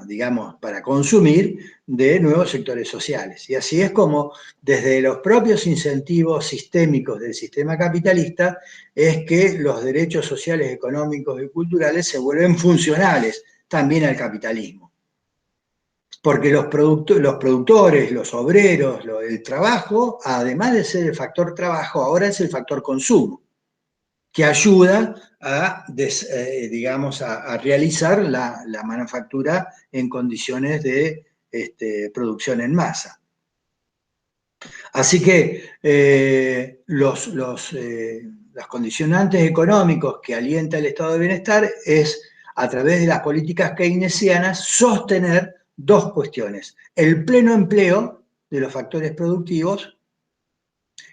digamos, para consumir de nuevos sectores sociales. Y así es como desde los propios incentivos sistémicos del sistema capitalista es que los derechos sociales, económicos y culturales se vuelven funcionales también al capitalismo. Porque los productores, los obreros, el trabajo, además de ser el factor trabajo, ahora es el factor consumo, que ayuda digamos, a realizar la manufactura en condiciones de producción en masa. Así que los condicionantes económicos que alienta el estado de bienestar es, a través de las políticas keynesianas, sostener dos cuestiones: el pleno empleo de los factores productivos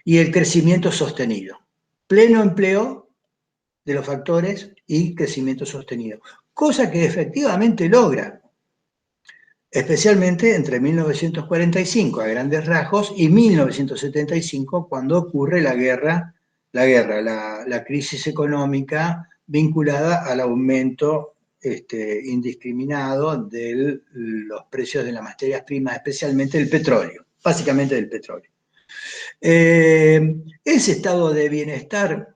y el crecimiento sostenido. Pleno empleo de los factores y crecimiento sostenido. Cosa que efectivamente logra, especialmente entre 1945 a grandes rasgos y 1975, cuando ocurre la crisis económica vinculada al aumento indiscriminado de los precios de las materias primas, especialmente el petróleo, básicamente del petróleo. Ese estado de bienestar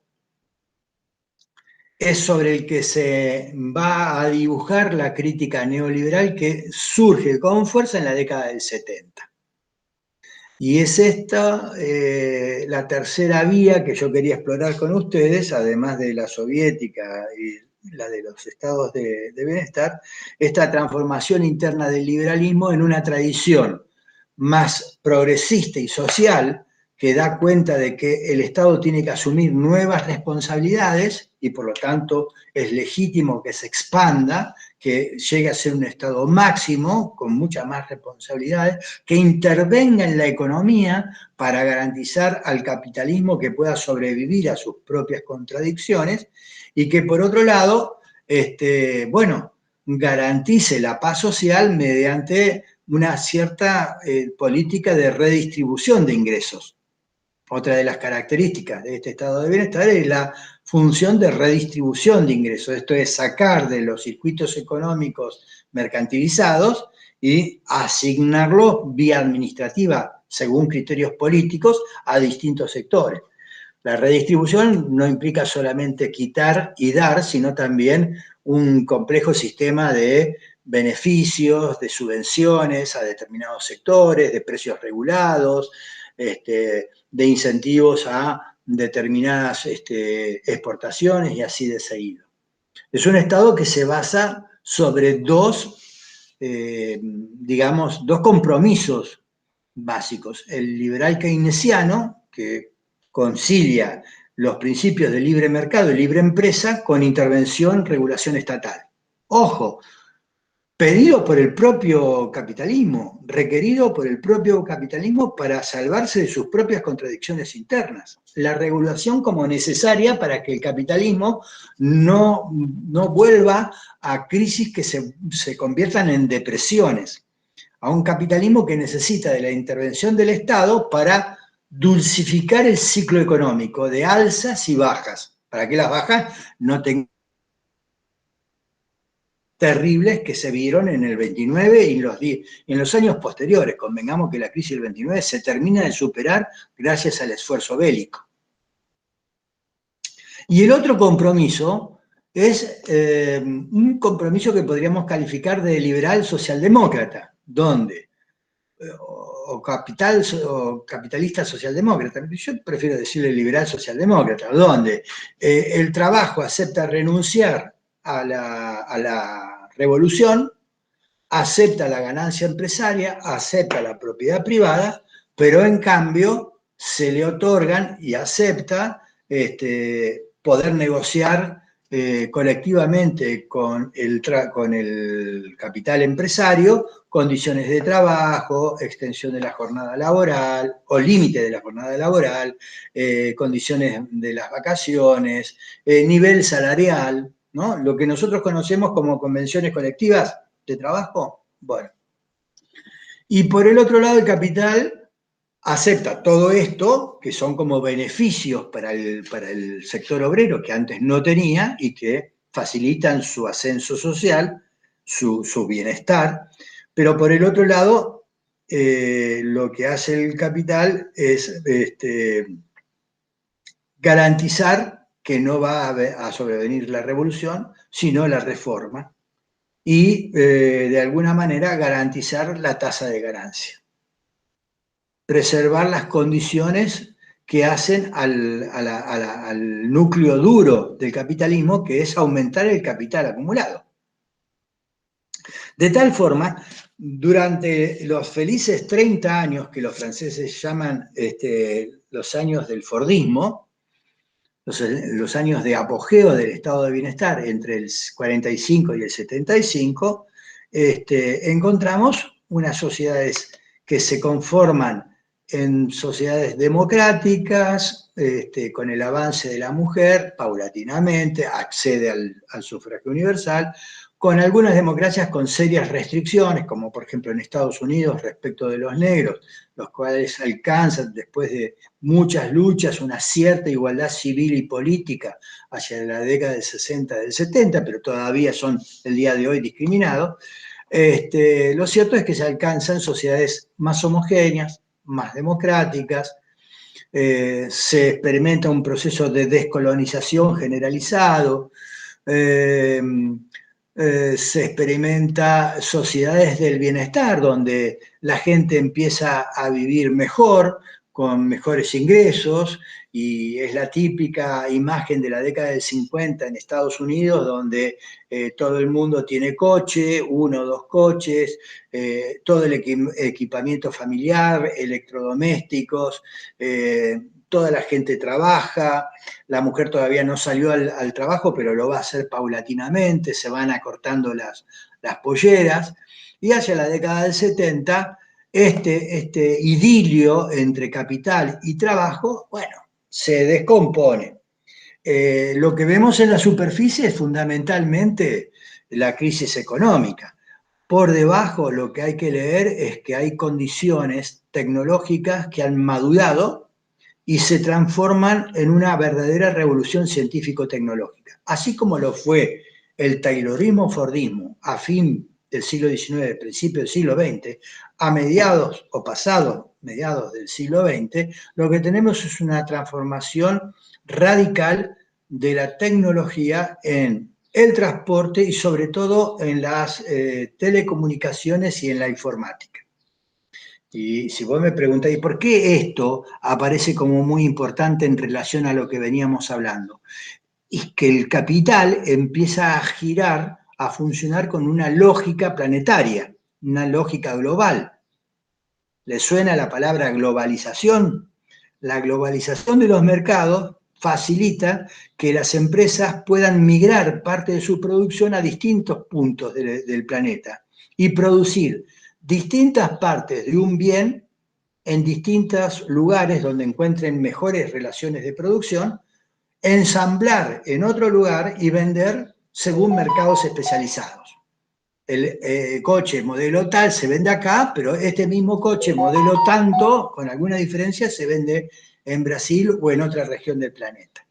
es sobre el que se va a dibujar la crítica neoliberal que surge con fuerza en la década del 70. Y es esta la tercera vía que yo quería explorar con ustedes, además de la soviética y la de los estados de bienestar, esta transformación interna del liberalismo en una tradición más progresista y social, que da cuenta de que el Estado tiene que asumir nuevas responsabilidades y por lo tanto es legítimo que se expanda, que llegue a ser un Estado máximo, con muchas más responsabilidades, que intervenga en la economía para garantizar al capitalismo que pueda sobrevivir a sus propias contradicciones y que por otro lado, bueno, garantice la paz social mediante una cierta política de redistribución de ingresos. Otra de las características de este estado de bienestar es la función de redistribución de ingresos. Esto es sacar de los circuitos económicos mercantilizados y asignarlos vía administrativa, según criterios políticos, a distintos sectores. La redistribución no implica solamente quitar y dar, sino también un complejo sistema de beneficios, de subvenciones a determinados sectores, de precios regulados, de incentivos a determinadas exportaciones y así de seguido. Es un Estado que se basa sobre dos compromisos básicos. El liberal keynesiano, que concilia los principios de libre mercado y libre empresa con intervención, regulación estatal. Ojo, pedido por el propio capitalismo, requerido por el propio capitalismo para salvarse de sus propias contradicciones internas. La regulación como necesaria para que el capitalismo no vuelva a crisis que se conviertan en depresiones, a un capitalismo que necesita de la intervención del Estado para dulcificar el ciclo económico de alzas y bajas, para que las bajas no tengan terribles que se vieron en el 29 y en los años posteriores. Convengamos que la crisis del 29 se termina de superar gracias al esfuerzo bélico. Y el otro compromiso es un compromiso que podríamos calificar de liberal socialdemócrata, donde, o capitalista socialdemócrata, yo prefiero decirle liberal socialdemócrata, donde el trabajo acepta renunciar a la revolución, acepta la ganancia empresaria, acepta la propiedad privada, pero en cambio se le otorgan y acepta poder negociar colectivamente con el capital empresario condiciones de trabajo, extensión de la jornada laboral o límite de la jornada laboral, condiciones de las vacaciones, nivel salarial, ¿no? Lo que nosotros conocemos como convenciones colectivas de trabajo. Bueno. Y por el otro lado, el capital acepta todo esto, que son como beneficios para el sector obrero que antes no tenía y que facilitan su ascenso social, su bienestar, pero por el otro lado, lo que hace el capital es garantizar que no va a sobrevenir la revolución, sino la reforma, y de alguna manera garantizar la tasa de ganancia. Preservar las condiciones que hacen al núcleo duro del capitalismo, que es aumentar el capital acumulado. De tal forma, durante los felices 30 años que los franceses llaman los años del Fordismo, los años de apogeo del estado de bienestar entre el 45 y el 75, encontramos unas sociedades que se conforman en sociedades democráticas, con el avance de la mujer, paulatinamente, accede al sufragio universal, con algunas democracias con serias restricciones, como por ejemplo en Estados Unidos respecto de los negros, los cuales alcanzan después de muchas luchas una cierta igualdad civil y política hacia la década del 60, del 70, pero todavía son el día de hoy discriminados. Lo cierto es que se alcanzan sociedades más homogéneas, más democráticas, se experimenta un proceso de descolonización generalizado, se experimenta sociedades del bienestar, donde la gente empieza a vivir mejor, con mejores ingresos, y es la típica imagen de la década del 50 en Estados Unidos, donde todo el mundo tiene coche, 1 o 2 coches, todo el equipamiento familiar, electrodomésticos, toda la gente trabaja, la mujer todavía no salió al trabajo, pero lo va a hacer paulatinamente, se van acortando las polleras, y hacia la década del 70, este idilio entre capital y trabajo, bueno, se descompone. Lo que vemos en la superficie es fundamentalmente la crisis económica. Por debajo lo que hay que leer es que hay condiciones tecnológicas que han madurado y se transforman en una verdadera revolución científico-tecnológica. Así como lo fue el taylorismo-fordismo a fin del siglo XIX, principio del siglo XX, a mediados o pasados mediados del siglo XX, lo que tenemos es una transformación radical de la tecnología en el transporte y sobre todo en las telecomunicaciones y en la informática. Y si vos me preguntáis, ¿por qué esto aparece como muy importante en relación a lo que veníamos hablando? Es que el capital empieza a girar, a funcionar con una lógica planetaria, una lógica global. ¿Les suena la palabra globalización? La globalización de los mercados facilita que las empresas puedan migrar parte de su producción a distintos puntos del planeta y producir distintas partes de un bien en distintos lugares donde encuentren mejores relaciones de producción, ensamblar en otro lugar y vender según mercados especializados. El coche modelo tal se vende acá, pero este mismo coche modelo tanto, con alguna diferencia, se vende en Brasil o en otra región del planeta.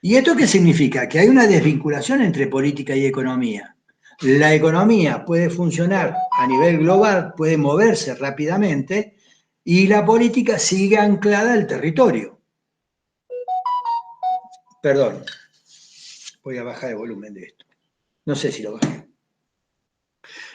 ¿Y esto qué significa? Que hay una desvinculación entre política y economía. La economía puede funcionar a nivel global, puede moverse rápidamente, y la política sigue anclada al territorio. Perdón, voy a bajar el volumen de esto. No sé si lo bajé.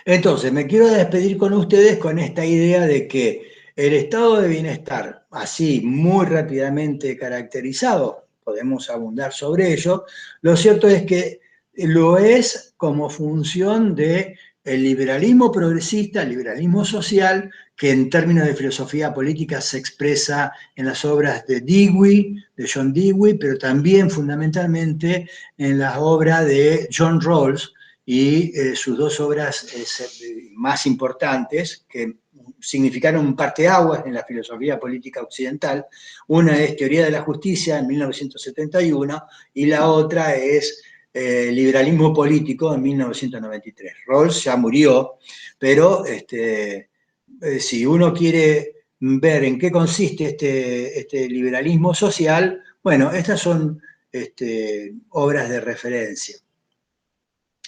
Entonces, me quiero despedir con ustedes con esta idea de que el estado de bienestar, así muy rápidamente caracterizado, podemos abundar sobre ello, lo cierto es que lo es como función del liberalismo progresista, el liberalismo social, que en términos de filosofía política se expresa en las obras de Dewey, de John Dewey, pero también fundamentalmente en las obras de John Rawls y sus 2 obras más importantes, que significaron un parteaguas en la filosofía política occidental. Una es Teoría de la Justicia, en 1971, y la otra es Liberalismo Político, en 1993. Rawls ya murió, pero si uno quiere ver en qué consiste este liberalismo social, bueno, estas son obras de referencia.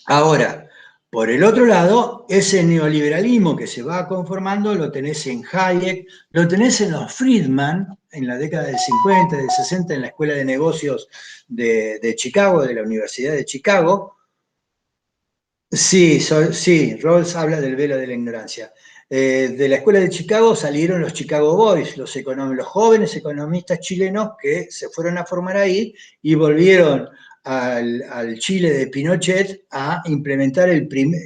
Ahora, por el otro lado, ese neoliberalismo que se va conformando lo tenés en Hayek, lo tenés en los Friedman, en la década del 50, del 60, en la Escuela de Negocios de Chicago, de la Universidad de Chicago. Sí, Rawls habla del velo de la ignorancia. De la Escuela de Chicago salieron los Chicago Boys, los jóvenes economistas chilenos que se fueron a formar ahí y volvieron al Chile de Pinochet a implementar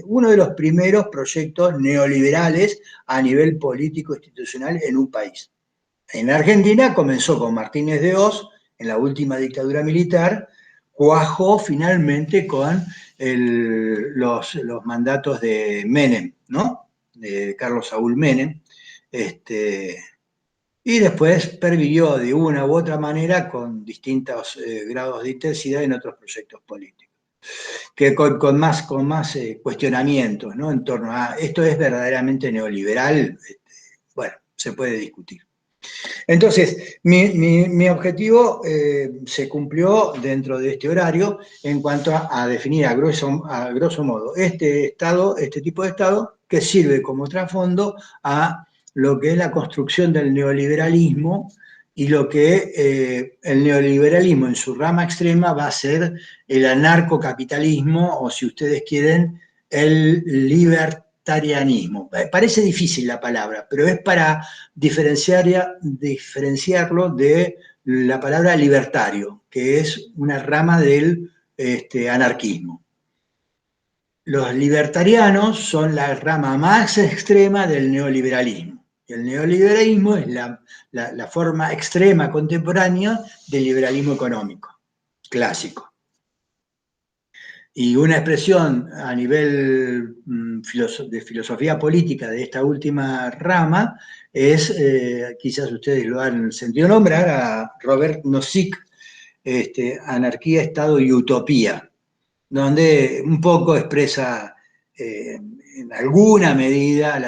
uno de los primeros proyectos neoliberales a nivel político institucional en un país. En Argentina comenzó con Martínez de Hoz, en la última dictadura militar, cuajó finalmente con los mandatos de Menem, ¿no? De Carlos Saúl Menem, y después pervivió de una u otra manera con distintos grados de intensidad en otros proyectos políticos, que con más cuestionamientos, ¿no? En torno a esto es verdaderamente neoliberal, bueno, se puede discutir. Entonces, mi objetivo se cumplió dentro de este horario en cuanto a definir a grosso modo este tipo de Estado que sirve como trasfondo a lo que es la construcción del neoliberalismo y lo que el neoliberalismo en su rama extrema va a ser el anarcocapitalismo, o si ustedes quieren, el libertarianismo. Parece difícil la palabra, pero es para diferenciarlo de la palabra libertario, que es una rama del anarquismo. Los libertarianos son la rama más extrema del neoliberalismo. Y el neoliberalismo es la forma extrema contemporánea del liberalismo económico, clásico. Y una expresión a nivel de filosofía política de esta última rama es, quizás ustedes lo han sentido nombrar, a Robert Nozick, Anarquía, Estado y Utopía, donde un poco expresa en alguna medida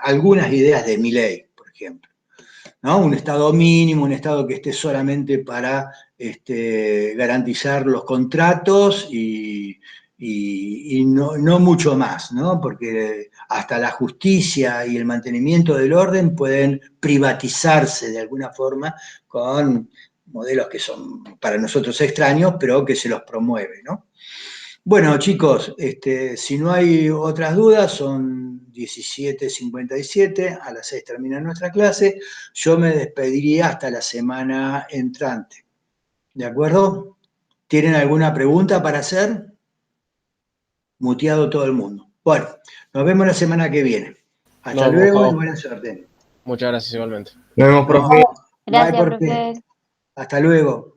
algunas ideas de Milley, por ejemplo, ¿no? Un Estado mínimo, un Estado que esté solamente para garantizar los contratos y no mucho más, ¿no? Porque hasta la justicia y el mantenimiento del orden pueden privatizarse de alguna forma con modelos que son para nosotros extraños, pero que se los promueve, ¿no? Bueno, chicos, si no hay otras dudas, son 17:57, a las 6 termina nuestra clase. Yo me despediría hasta la semana entrante. ¿De acuerdo? ¿Tienen alguna pregunta para hacer? Muteado todo el mundo. Bueno, nos vemos la semana que viene. Hasta luego y buena suerte. Muchas gracias igualmente. Nos vemos, profe. No hay Gracias, por qué. profe. Hasta luego.